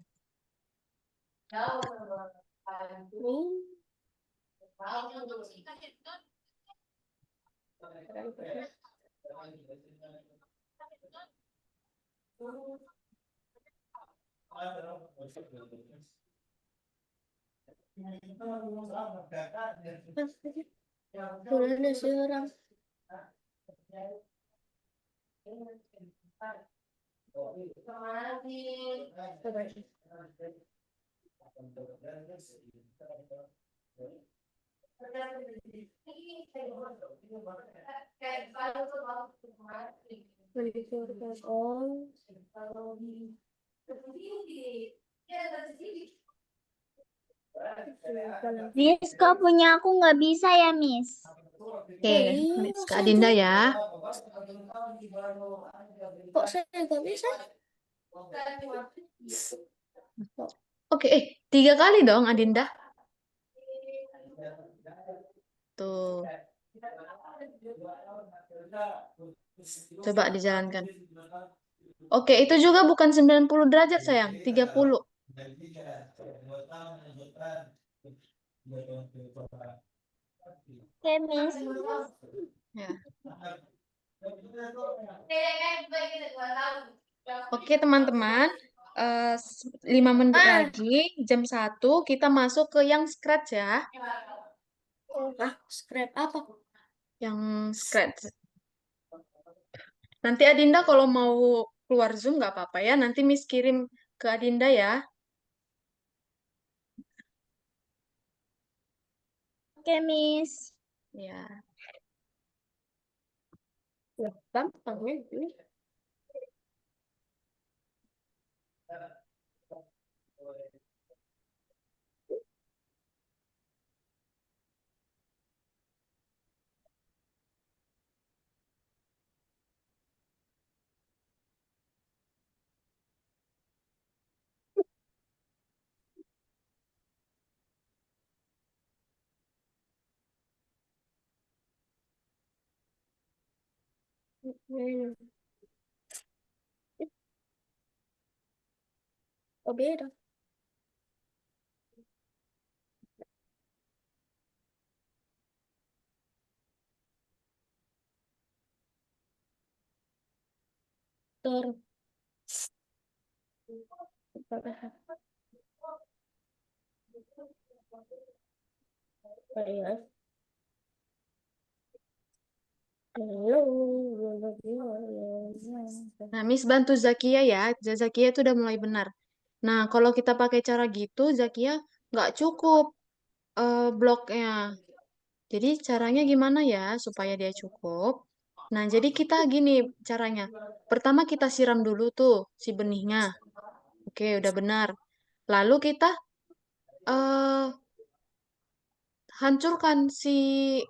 Bulan siram. Oh. Miss, kok punya aku nggak bisa ya, Miss? Oke, Miss Kak Dinda ya. Kok saya nggak bisa? Oke, 3 kali dong, Adinda. Tuh, coba dijalankan. Oke, itu juga bukan 90 derajat, sayang. 30. Oke, Miss. Ya. Oke, teman-teman. 5 menit lagi, jam 1, kita masuk ke yang scratch ya. Scrap apa? Yang scratch. Nanti Adinda kalau mau keluar Zoom nggak apa-apa ya. Nanti Miss kirim ke Adinda ya. Oke, Miss. Ya. Gampang ya. Oh beda. Ter. Nah, Miss bantu Zakia ya. Zakia itu udah mulai benar. Nah, kalau kita pakai cara gitu, Zakia nggak cukup bloknya. Jadi caranya gimana ya supaya dia cukup? Nah, jadi kita gini caranya. Pertama kita siram dulu tuh si benihnya. Oke, udah benar. Lalu kita eh hancurkan si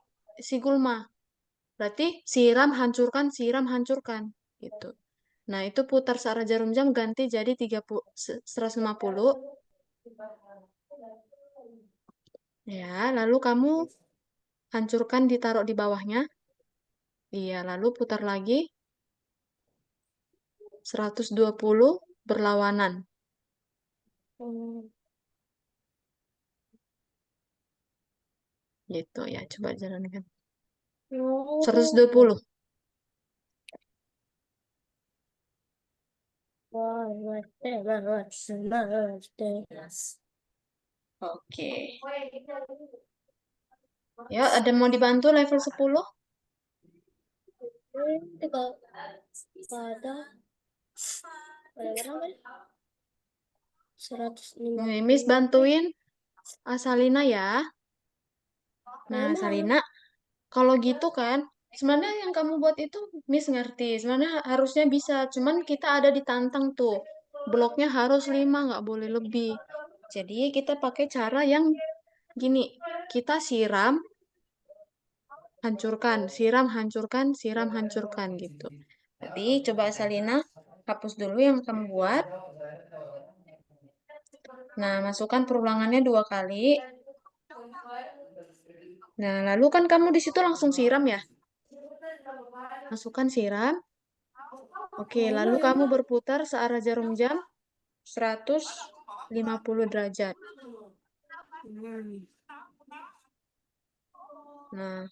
gulma. Berarti siram, hancurkan gitu. Nah, itu putar searah jarum jam ganti jadi 30 150. Ya, lalu kamu hancurkan ditaruh di bawahnya. Iya, lalu putar lagi 120 berlawanan. Gitu ya, coba jalankan. 120. Oke. Ya, ada mau dibantu level 10? Ada berapa? 150. Nih, Miss bantuin Asalina ya. Nah, Salina, kalau gitu kan, sebenarnya yang kamu buat itu Miss ngerti. Sebenarnya harusnya bisa, cuman kita ada ditantang tuh. Bloknya harus 5, nggak boleh lebih. Jadi kita pakai cara yang gini. Kita siram, hancurkan, siram, hancurkan gitu. Jadi coba Salina hapus dulu yang kamu buat. Nah, masukkan perulangannya 2 kali. Nah, lalu kan kamu di situ langsung siram ya. Masukkan siram. Oke, lalu kamu berputar searah jarum jam 150 derajat. Nah,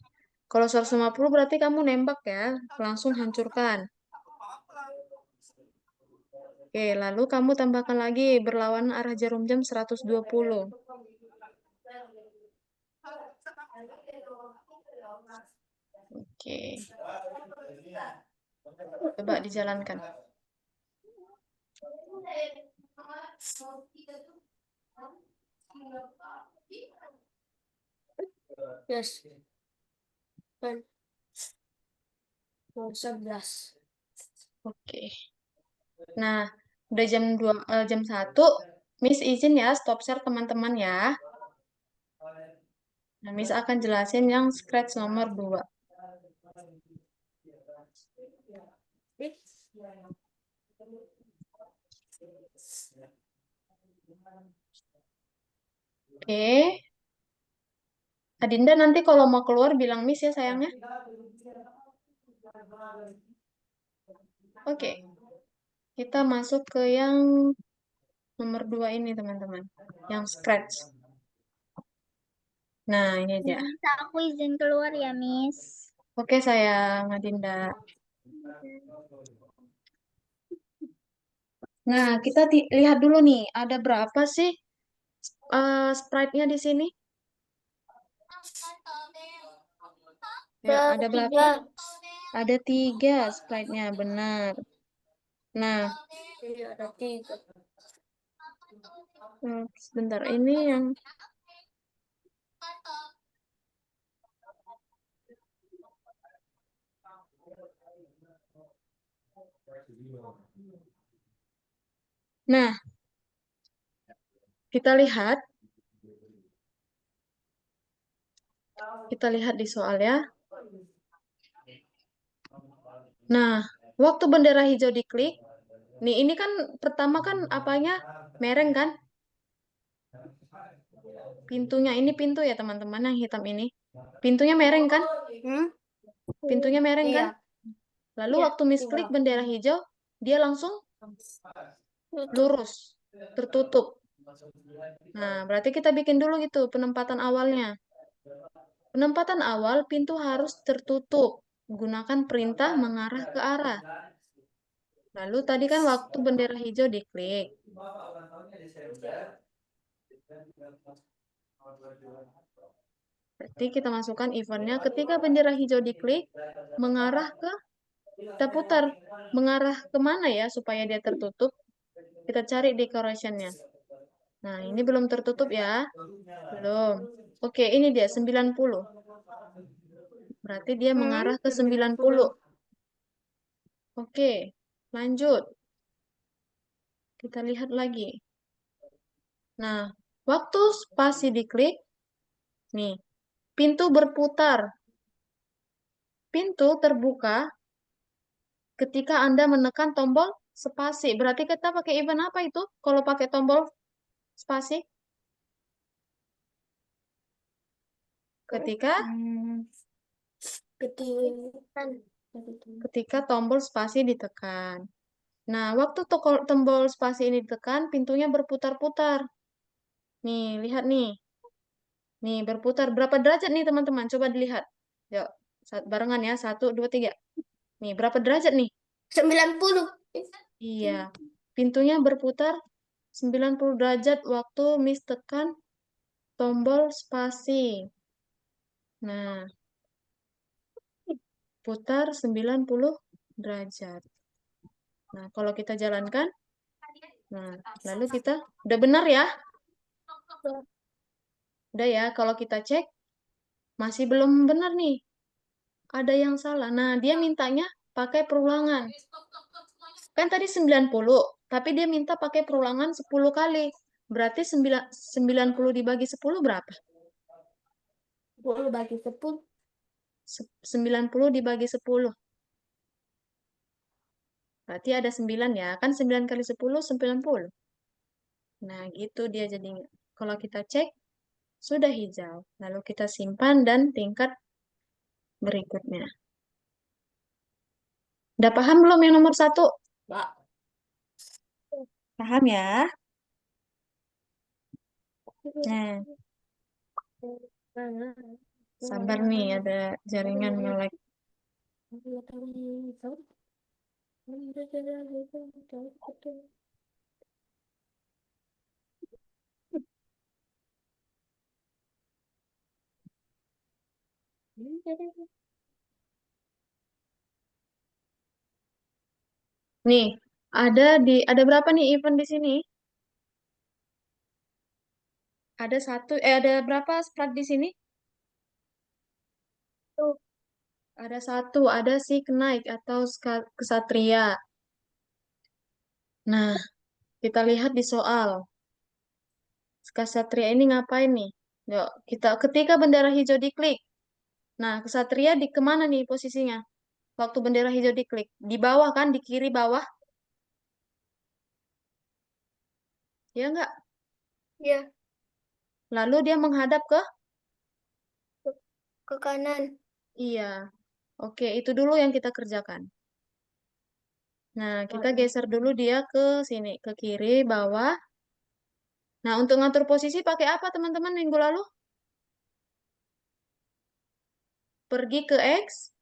kalau 150 berarti kamu nembak ya, langsung hancurkan. Oke, lalu kamu tambahkan lagi berlawanan arah jarum jam 120. Oke, coba dijalankan. Yes. 11. Oke. Nah, udah jam 1, Miss izin ya stop share teman-teman ya. Nah, Miss akan jelasin yang scratch nomor 2. Oke. Adinda nanti kalau mau keluar bilang Miss ya sayangnya. Oke. Kita masuk ke yang nomor 2 ini teman-teman. Yang scratch. Nah, ini dia. Bisa aku izin keluar ya, Miss. Oke sayang, Adinda. Nah, kita lihat dulu nih, ada berapa sih sprite-nya di sini? Ya, ada berapa? Ada 3 sprite-nya, benar. Nah, Iya, ada 3. sebentar, ini yang... Nah, kita lihat. Kita lihat di soal ya. Nah, waktu bendera hijau diklik, nih ini kan pertama kan apanya mereng kan? Pintunya ini pintu ya teman-teman yang hitam ini. Pintunya mereng kan? Pintunya mereng kan? Iya. Lalu Iya, waktu misklik bendera hijau, dia langsung tutup. lurus, tertutup. Nah, berarti kita bikin dulu gitu penempatan awalnya. Penempatan awal pintu harus tertutup. Gunakan perintah mengarah ke arah. Lalu tadi kan waktu bendera hijau diklik. Berarti kita masukkan eventnya ketika bendera hijau diklik, mengarah ke, kita putar. Mengarah kemana ya supaya dia tertutup? Kita cari decorationnya. Nah, ini belum tertutup ya. Belum. Oke, ini dia 90. Berarti dia mengarah ke 90. Oke, lanjut. Kita lihat lagi. Nah, waktu spasi diklik, nih, pintu berputar. Pintu terbuka ketika Anda menekan tombol spasi. Berarti kita pakai event apa itu? Kalau pakai tombol spasi? Ketika Ketikan. ketika tombol spasi ditekan. Nah, waktu tombol spasi ini ditekan, pintunya berputar-putar. Nih, lihat nih. Nih, berputar. Berapa derajat nih, teman-teman? Coba dilihat. Yuk, barengan ya. 1, 2, 3. Nih, berapa derajat nih? 90. Iya. Pintunya berputar 90 derajat waktu Miss tekan tombol spasi. Nah, putar 90 derajat. Nah, kalau kita jalankan, nah, lalu kita, udah benar ya? Udah ya, kalau kita cek, masih belum benar nih. Ada yang salah. Nah, dia mintanya pakai perulangan. Kan tadi 90, tapi dia minta pakai perulangan 10 kali. Berarti 90 dibagi 10 berapa? 10 bagi 10. 90 dibagi 10. Berarti ada 9 ya. Kan 9 kali 10, 90. Nah, gitu dia jadinya. Kalau kita cek, sudah hijau. Lalu kita simpan dan tingkat berikutnya. Udah paham belum yang nomor 1? Paham ya? Nah, sabar nih, ada jaringan nge-lag. Nih, ada berapa nih event di sini? Ada berapa sprat di sini? Ada 1, ada si Knight atau kesatria. Nah, kita lihat di soal. Kesatria ini ngapain nih? Yuk, ketika bendera hijau diklik. Nah, kesatria di kemana nih posisinya? Waktu bendera hijau diklik. Di bawah kan, di kiri bawah. Ya enggak? Ya, Lalu dia menghadap ke? ke kanan. Iya. Oke, itu dulu yang kita kerjakan. Nah, kita geser dulu dia ke sini, ke kiri, bawah. Nah, untuk ngatur posisi pakai apa teman-teman minggu lalu? Pergi ke X,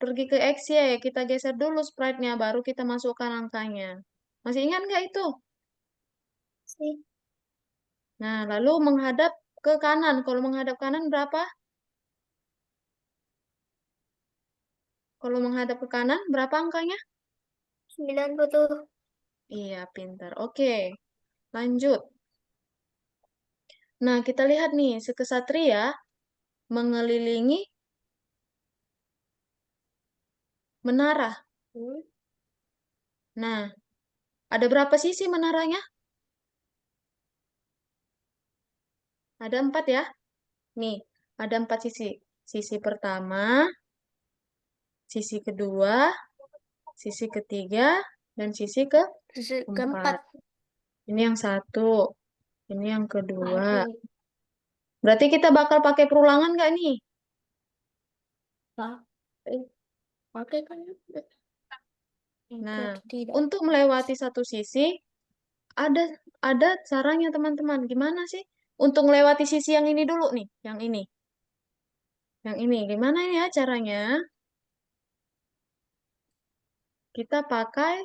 pergi ke X ya, kita geser dulu sprite-nya, baru kita masukkan angkanya. Masih ingat nggak itu? Sih. Nah, lalu menghadap ke kanan. Kalau menghadap kanan berapa? Kalau menghadap ke kanan berapa angkanya? 90. Iya, pintar. Oke, lanjut. Nah, kita lihat nih, si kesatria mengelilingi menara. Nah, ada berapa sisi menaranya? Ada 4 ya. Nih, ada 4 sisi. Sisi pertama, sisi kedua, sisi ketiga, dan sisi keempat. Ini yang 1, ini yang kedua. Berarti kita bakal pakai perulangan nggak nih? Oke kan? Nah, Tidak. untuk melewati satu sisi ada ada caranya teman-teman. Gimana sih? Untuk melewati sisi yang ini dulu nih, yang ini. Yang ini, gimana ya caranya? Kita pakai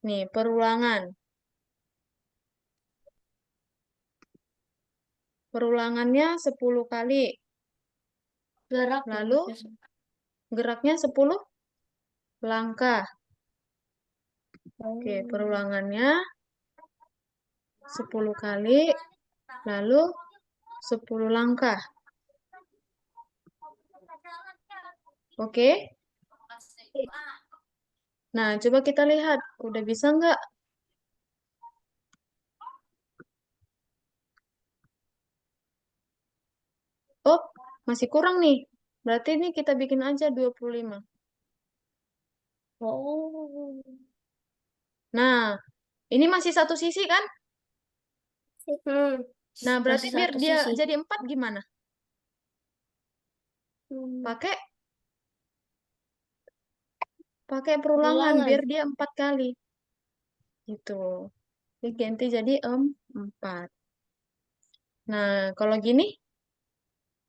nih perulangan. Perulangannya 10 kali. Gerak. Lalu geraknya 10 langkah. Oke, perulangannya 10 kali, lalu 10 langkah. Oke? Nah, coba kita lihat. Udah bisa nggak? Oh, masih kurang nih. Berarti ini kita bikin aja 25. Oh. Nah, ini masih satu sisi kan? Hmm. Nah, berarti Masih biar satu dia sisi. jadi 4 gimana? Hmm. Pakai perulangan Ulangan. biar dia 4 kali. Gitu. Diganti jadi 4. Nah, kalau gini,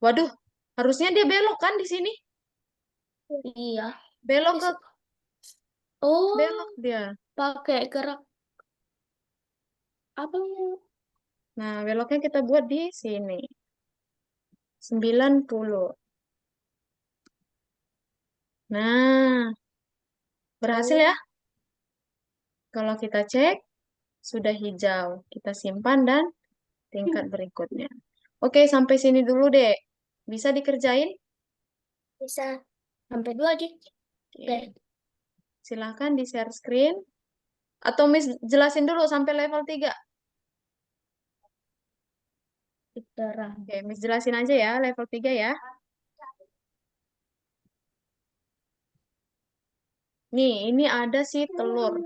waduh, harusnya dia belok kan di sini? Iya. Belok ke Oh, belok dia. pakai gerak apa? Nah, beloknya kita buat di sini. 90. Nah, berhasil ya? Kalau kita cek, sudah hijau. Kita simpan dan tingkat berikutnya. Oke, sampai sini dulu, Dek. Bisa dikerjain? Bisa sampai 2 aja. Oke. Silahkan di-share screen. Atau Miss jelasin dulu sampai level 3. Terang. Oke, Miss jelasin aja ya, level 3 ya. Nih, ini ada si telur.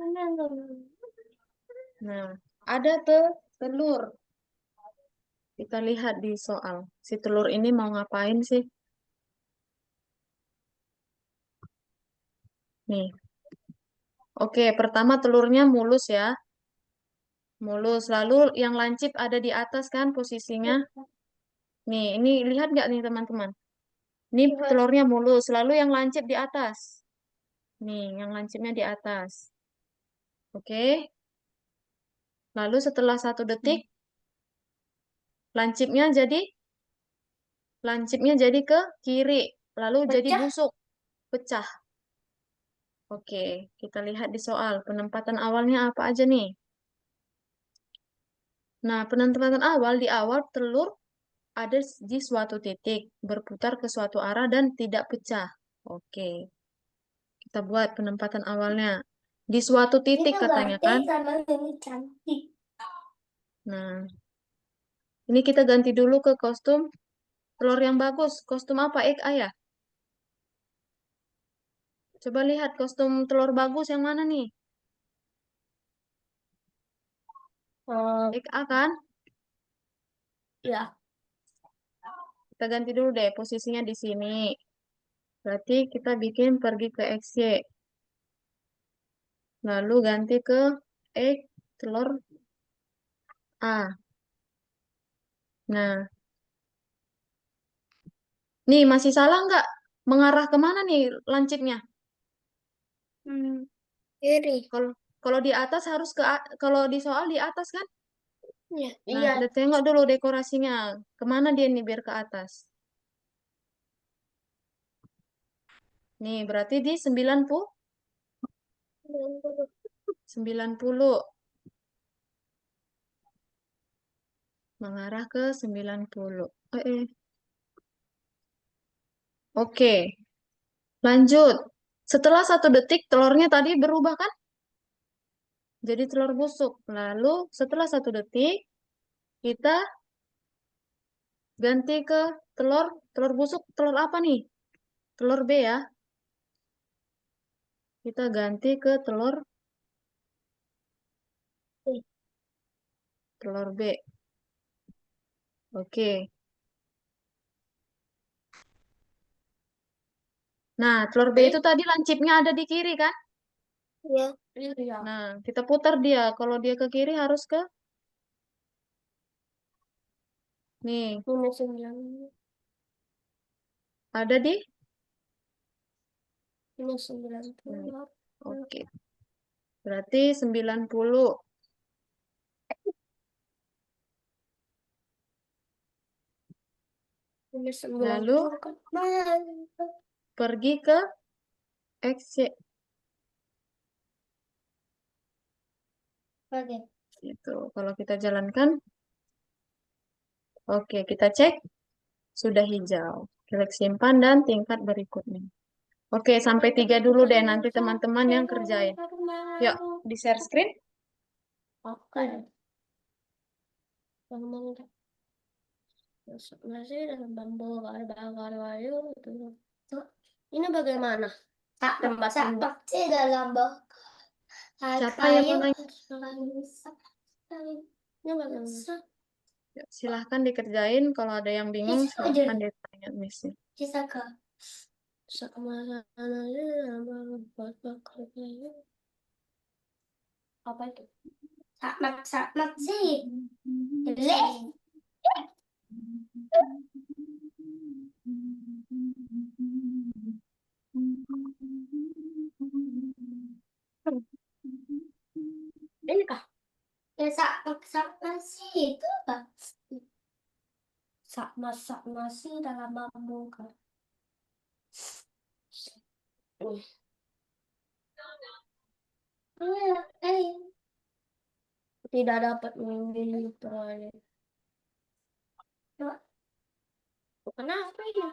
Nah, ada telur. Kita lihat di soal. Si telur ini mau ngapain sih? Nih. Oke, pertama telurnya mulus ya. Mulus. Lalu yang lancip ada di atas kan posisinya. Nih, ini lihat nggak nih teman-teman? Ini telurnya mulus. Lalu yang lancip di atas. Nih, yang lancipnya di atas. Oke. Lalu setelah 1 detik, lancipnya jadi ke kiri. Lalu jadi Pecah. busuk. Pecah. Oke, kita lihat di soal. Penempatan awalnya apa aja nih? Nah, penempatan awal di awal telur ada di suatu titik, berputar ke suatu arah dan tidak pecah. Oke, kita buat penempatan awalnya. Di suatu titik katanya kan? Sama ini cantik. Nah, ini kita ganti dulu ke kostum telur yang bagus. Kostum apa? Ayah. Coba lihat kostum telur bagus yang mana nih? Oh, A kan? ya. Kita ganti dulu deh posisinya di sini. Berarti kita bikin pergi ke XY. Lalu ganti ke X telur A. Nah, nih masih salah nggak? Mengarah kemana nih lancipnya? Kiri. Kalau kalau di atas harus kalau di soal di atas kan? Ya, Nah, iya. kita tengok dulu dekorasinya. Kemana dia nih biar ke atas? Nih, berarti di 90. 90. Mengarah ke 90. Oke, lanjut. Setelah 1 detik, telurnya tadi berubah kan? Jadi telur busuk. Lalu setelah 1 detik, kita ganti ke telur busuk. Telur apa nih? Telur B ya. Kita ganti ke telur B. Oke. Nah, telur B itu tadi lancipnya ada di kiri kan? Iya. Iya. Nah, kita putar dia. Kalau dia ke kiri harus ke nih. Minus 9. Ada di? Minus 9 Hmm, telur. Oke. Berarti 90. Minus 9 Lalu telur kan. pergi ke X, Y. Oke. Itu. Kalau kita jalankan, oke, kita cek. Sudah hijau. Klik simpan dan tingkat berikutnya. Oke, sampai 3 dulu deh. Nanti teman-teman yang kerjain. Yuk, di share screen. Oke. Ngomong masih dalam bambu bakar kayu itu. Tuh, ini bagaimana? Tak tembak-tembak Sakti dalam Siapa yang mau nanya? Ini bagaimana? Yuk, silahkan dikerjain. Kalau ada yang bingung, silahkan ditanya Miss. Cisaka. Sama sana aja dalam bambu bakar kayu. Apa itu? Sakmak sih. Le. Ini kah? Ya sakmak sih itu apa? Masak nasi dalam bambu kan? Tidak dapat memilih proyek. Kenapa ini?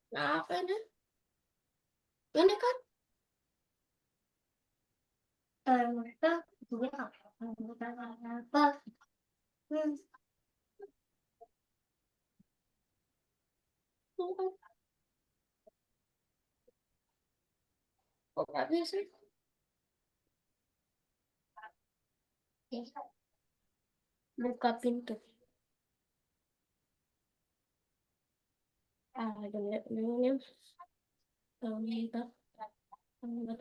Kenapa ini? Ini kan? Mereka juga apa? Ini kan? Kok nggak bisa? Buka pintu. Ini. Minta.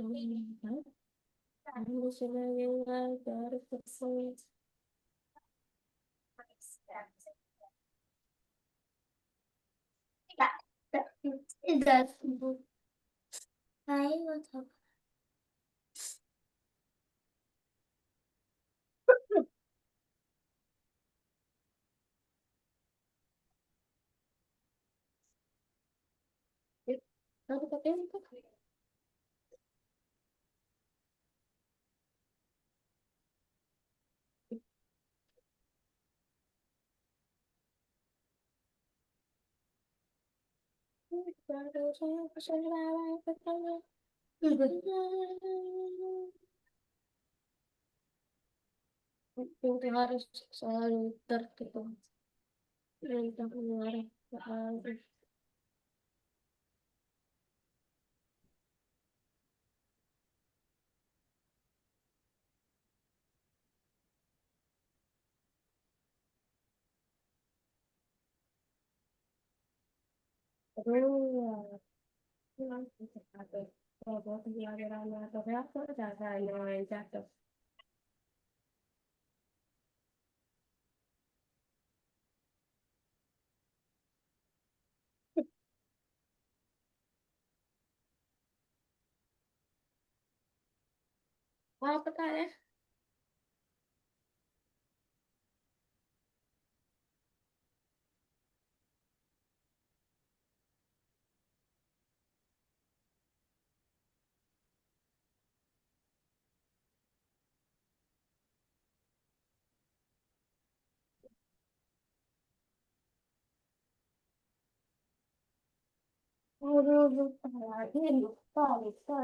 Minta. Aku sebagai warga tersebut. Tidak. Ayo, Aku pakai pintu. Baru saya kesenangan pertama. Pintu harus selalu tertutup. Perintah mengarah ke arah. Aduh, langsung jatuh. Kalau pelajaran atau apa, rasanya yang jatuh. Apa tadi? Aduh, lupa lagi, lupa. Lupa.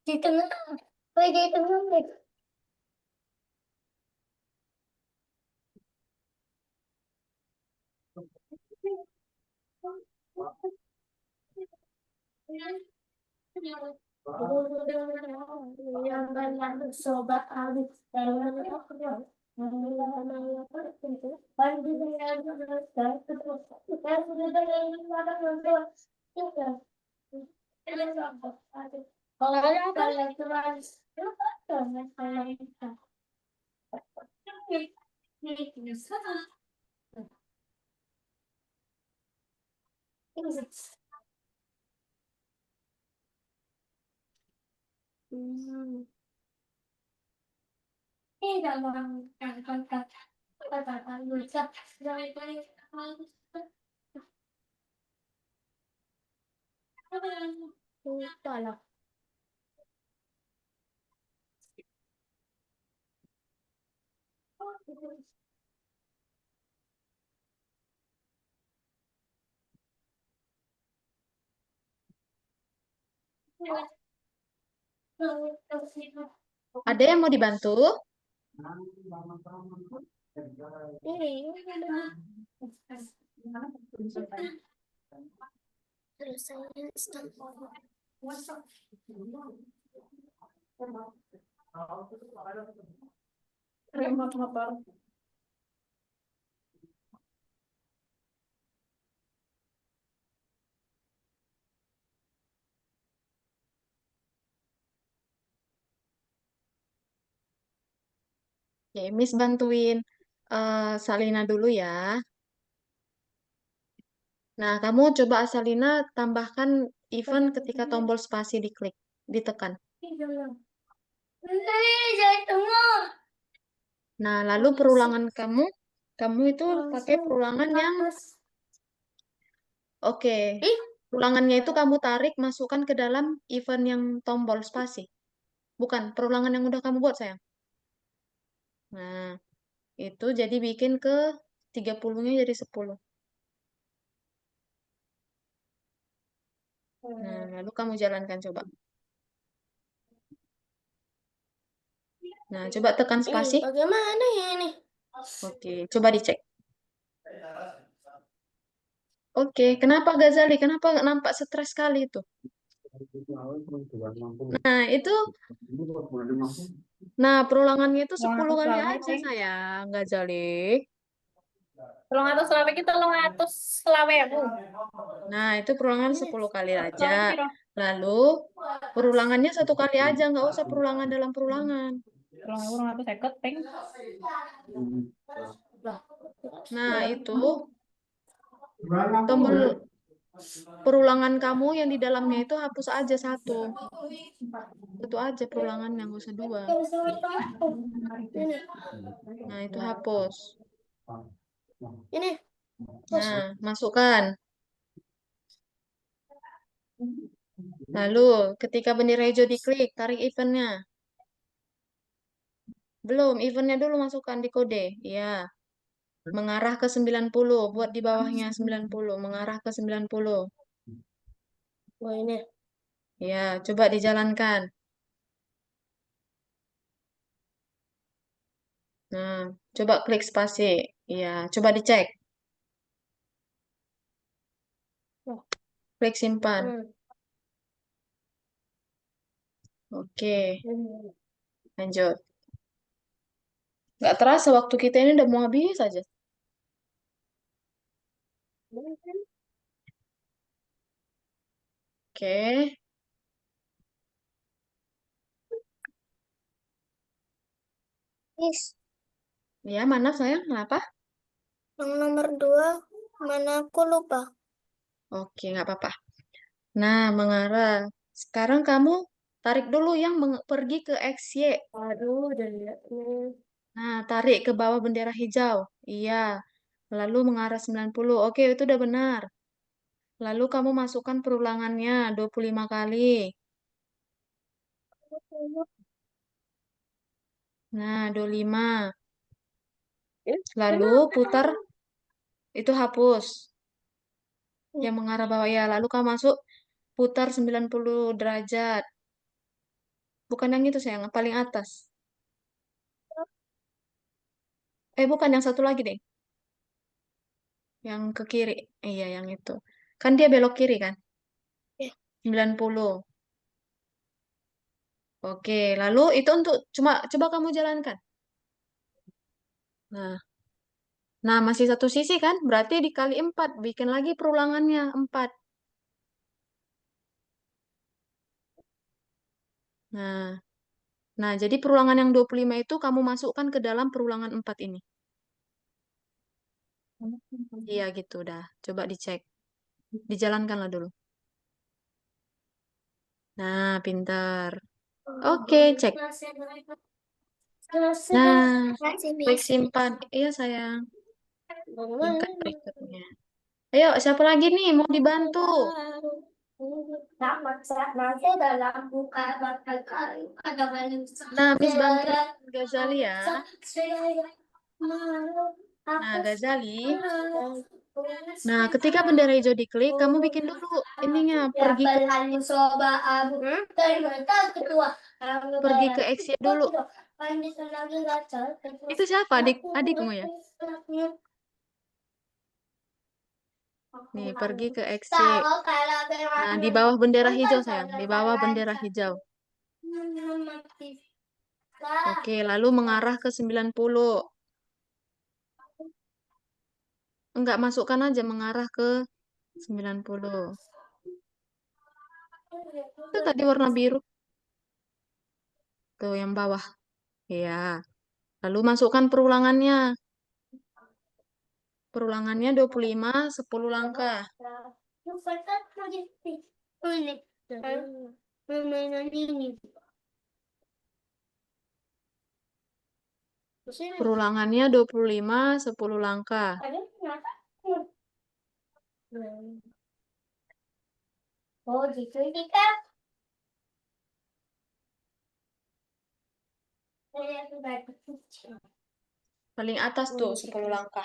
Di tengah. Oh, di tengah. Sobat Ali. Ada yang mau dibantu? Remote motor. Ya, Miss bantuin Salina dulu ya. Nah, kamu coba Salina tambahkan event ketika tombol spasi diklik, ditekan. Nah, lalu perulangan kamu itu pakai perulangan yang oke. Perulangannya itu kamu tarik, masukkan ke dalam event yang tombol spasi. Bukan, perulangan yang udah kamu buat, sayang. Nah, itu jadi bikin ke 30-nya jadi 10. Nah, lalu kamu jalankan coba. Nah, coba tekan spasi. Bagaimana ya ini? Oke, coba dicek. Oke, kenapa Ghazali? Kenapa nampak stres sekali itu? Nah, itu, nah perulangannya itu 10 kali aja, sayang, Ghazali. 300 kita 300 Nah, itu perulangan 10 kali aja. Lalu, perulangannya 1 kali aja, nggak usah perulangan dalam perulangan. 350 ping. Nah, itu tombol perulangan kamu yang di dalamnya itu hapus aja 1. Itu aja perulangan yang nggak usah 2. Nah, itu hapus. Ini. Nah, masukkan. Lalu, ketika bendera hijau diklik, tarik eventnya. Belum, eventnya dulu masukkan di kode. Iya. Mengarah ke 90. Buat di bawahnya 90. Mengarah ke 90. Wah, ini. Ya, coba dijalankan. Nah, coba klik spasi. Iya, coba dicek. Klik simpan. Oke, lanjut. Nggak terasa waktu kita ini udah mau habis aja. Oke. Yes. Ya, mana sayang? Kenapa? Yang nomor 2, mana aku lupa. Oke, nggak apa-apa. Nah, mengarah. Sekarang kamu tarik dulu yang pergi ke XY. Aduh, udah lihat nih. Nah, tarik ke bawah bendera hijau. Iya. Lalu mengarah 90. Oke, itu udah benar. Lalu kamu masukkan perulangannya 25 kali. Nah, 25. Lalu putar, itu hapus. Yang mengarah bawah ya. Lalu kamu masuk putar 90 derajat. Bukan yang itu sayang, yang paling atas. Bukan yang satu lagi deh. Yang ke kiri. Iya, yang itu. Kan dia belok kiri kan? Iya. 90. Oke, lalu itu untuk coba kamu jalankan. Nah, nah masih satu sisi kan? Berarti dikali 4, bikin lagi perulangannya 4. Nah, nah jadi perulangan yang 25 itu kamu masukkan ke dalam perulangan 4 ini. Iya gitu dah. Coba dicek. Dijalankanlah dulu. Nah, pintar. Oke, cek. Nah, klik simpan. Iya sayang. Tingkat berikutnya. Ayo, siapa lagi nih mau dibantu? Nah, Miss bantuin Ghazali ya. Nah, Ghazali. Nah, ketika bendera hijau diklik, kamu bikin dulu ininya pergi ke X dulu. Itu siapa? Adikmu ya? Nih, pergi ke X. Nah, di bawah bendera hijau sayang, di bawah bendera hijau. Oke, lalu mengarah ke 90. Enggak, masukkan aja mengarah ke 90. Itu tadi warna biru. Tuh yang bawah. Ya. Lalu masukkan perulangannya. Perulangannya 25, 10 langkah. Perulangannya 25, 10 langkah. Oh, gitu ini kan. Paling atas tuh 10 langkah.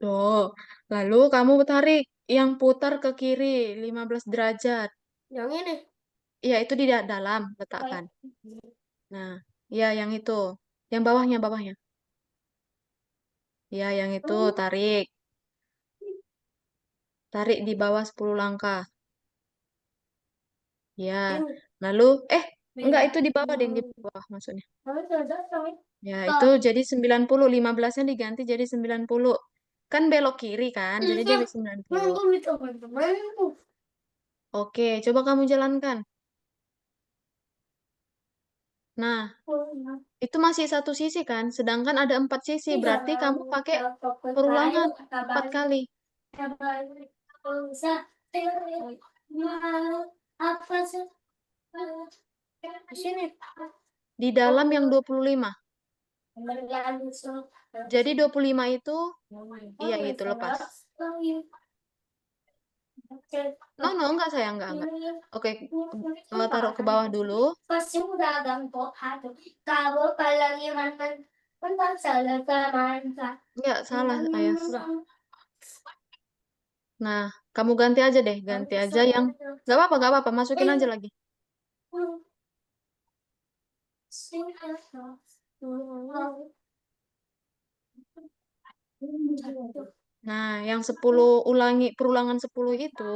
Tuh. Lalu kamu tarik yang putar ke kiri 15 derajat. Yang ini. Iya, itu di dalam letakkan. Nah, ya yang itu. Yang bawahnya, bawahnya. Ya, yang itu tarik. Tarik di bawah 10 langkah. Ya. Lalu enggak itu di bawah deh, di bawah maksudnya. Ya, itu jadi 90, 15-nya diganti jadi 90. Kan belok kiri kan, jadi jadi 90. Oke, coba kamu jalankan. Nah, itu masih satu sisi kan, sedangkan ada 4 sisi, berarti kamu pakai perulangan 4 kali. Di dalam yang 25. Jadi 25 itu, iya gitu, lepas. No, enggak sayang, enggak. Oke, taruh ke bawah dulu. Enggak, salah ayah. Nah, kamu ganti aja deh, ganti aja yang, enggak apa-apa, masukin aja lagi. Nah, yang 10 perulangan 10 itu,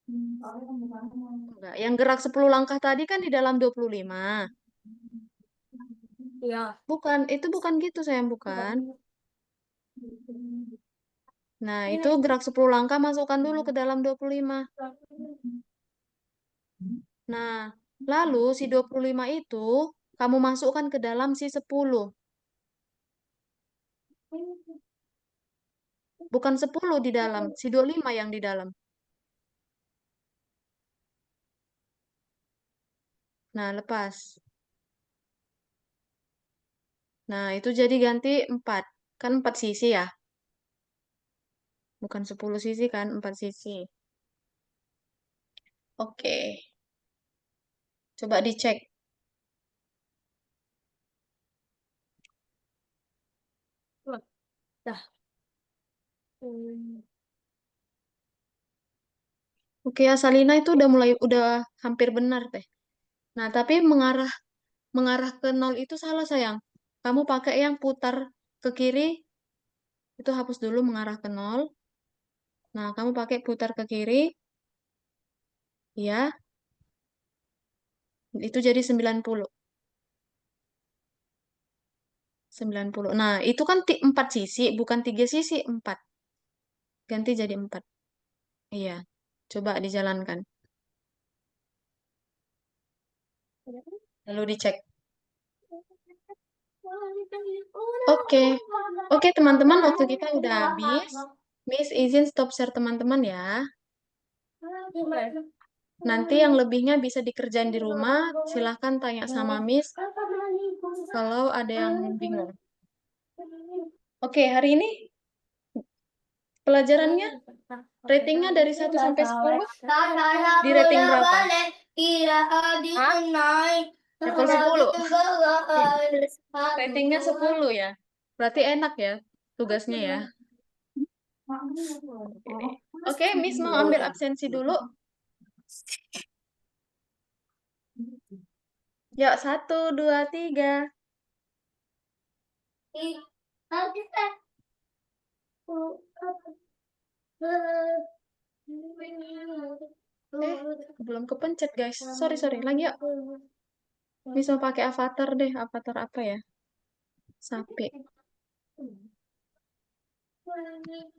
enggak, yang gerak 10 langkah tadi kan di dalam 25. Ya. Bukan, itu bukan gitu sayang, bukan. Nah, itu gerak 10 langkah, masukkan dulu ke dalam 25. Nah, lalu si 25 itu, kamu masukkan ke dalam si 10. Bukan 10 di dalam, si 25 yang di dalam. Nah, lepas. Nah, itu jadi ganti 4. Kan 4 sisi ya? Bukan 10 sisi kan, 4 sisi. Oke. Coba dicek. Hmm. Oke, Asalina itu udah hampir benar teh. Nah, tapi mengarah ke nol itu salah sayang. Kamu pakai yang putar ke kiri, itu hapus dulu mengarah ke nol. Nah, kamu pakai putar ke kiri, ya, itu jadi 90. 90. Nah, itu kan 4 sisi, bukan 3 sisi, 4. Ganti jadi 4. Iya, coba dijalankan. Lalu dicek. Oke, oke teman-teman, waktu kita udah habis. Miss izin stop share teman-teman ya. Nanti yang lebihnya bisa dikerjain di rumah. Silahkan tanya sama Miss kalau ada yang bingung. Oke, hari ini pelajarannya ratingnya dari 1 sampai 10 di rating berapa? Level 10. Ratingnya 10 ya. Berarti enak ya tugasnya ya. Oke, Miss mau ambil absensi dulu. Yuk, 1, 2, 3. Belum kepencet guys. Sorry, sorry. Lagi yuk. Miss mau pakai avatar deh. Avatar apa ya? Sapi.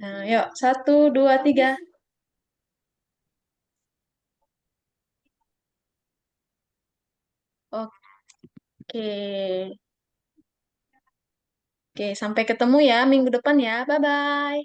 Nah, yuk. 1, 2, 3. Oke. Oke, sampai ketemu ya minggu depan ya. Bye-bye.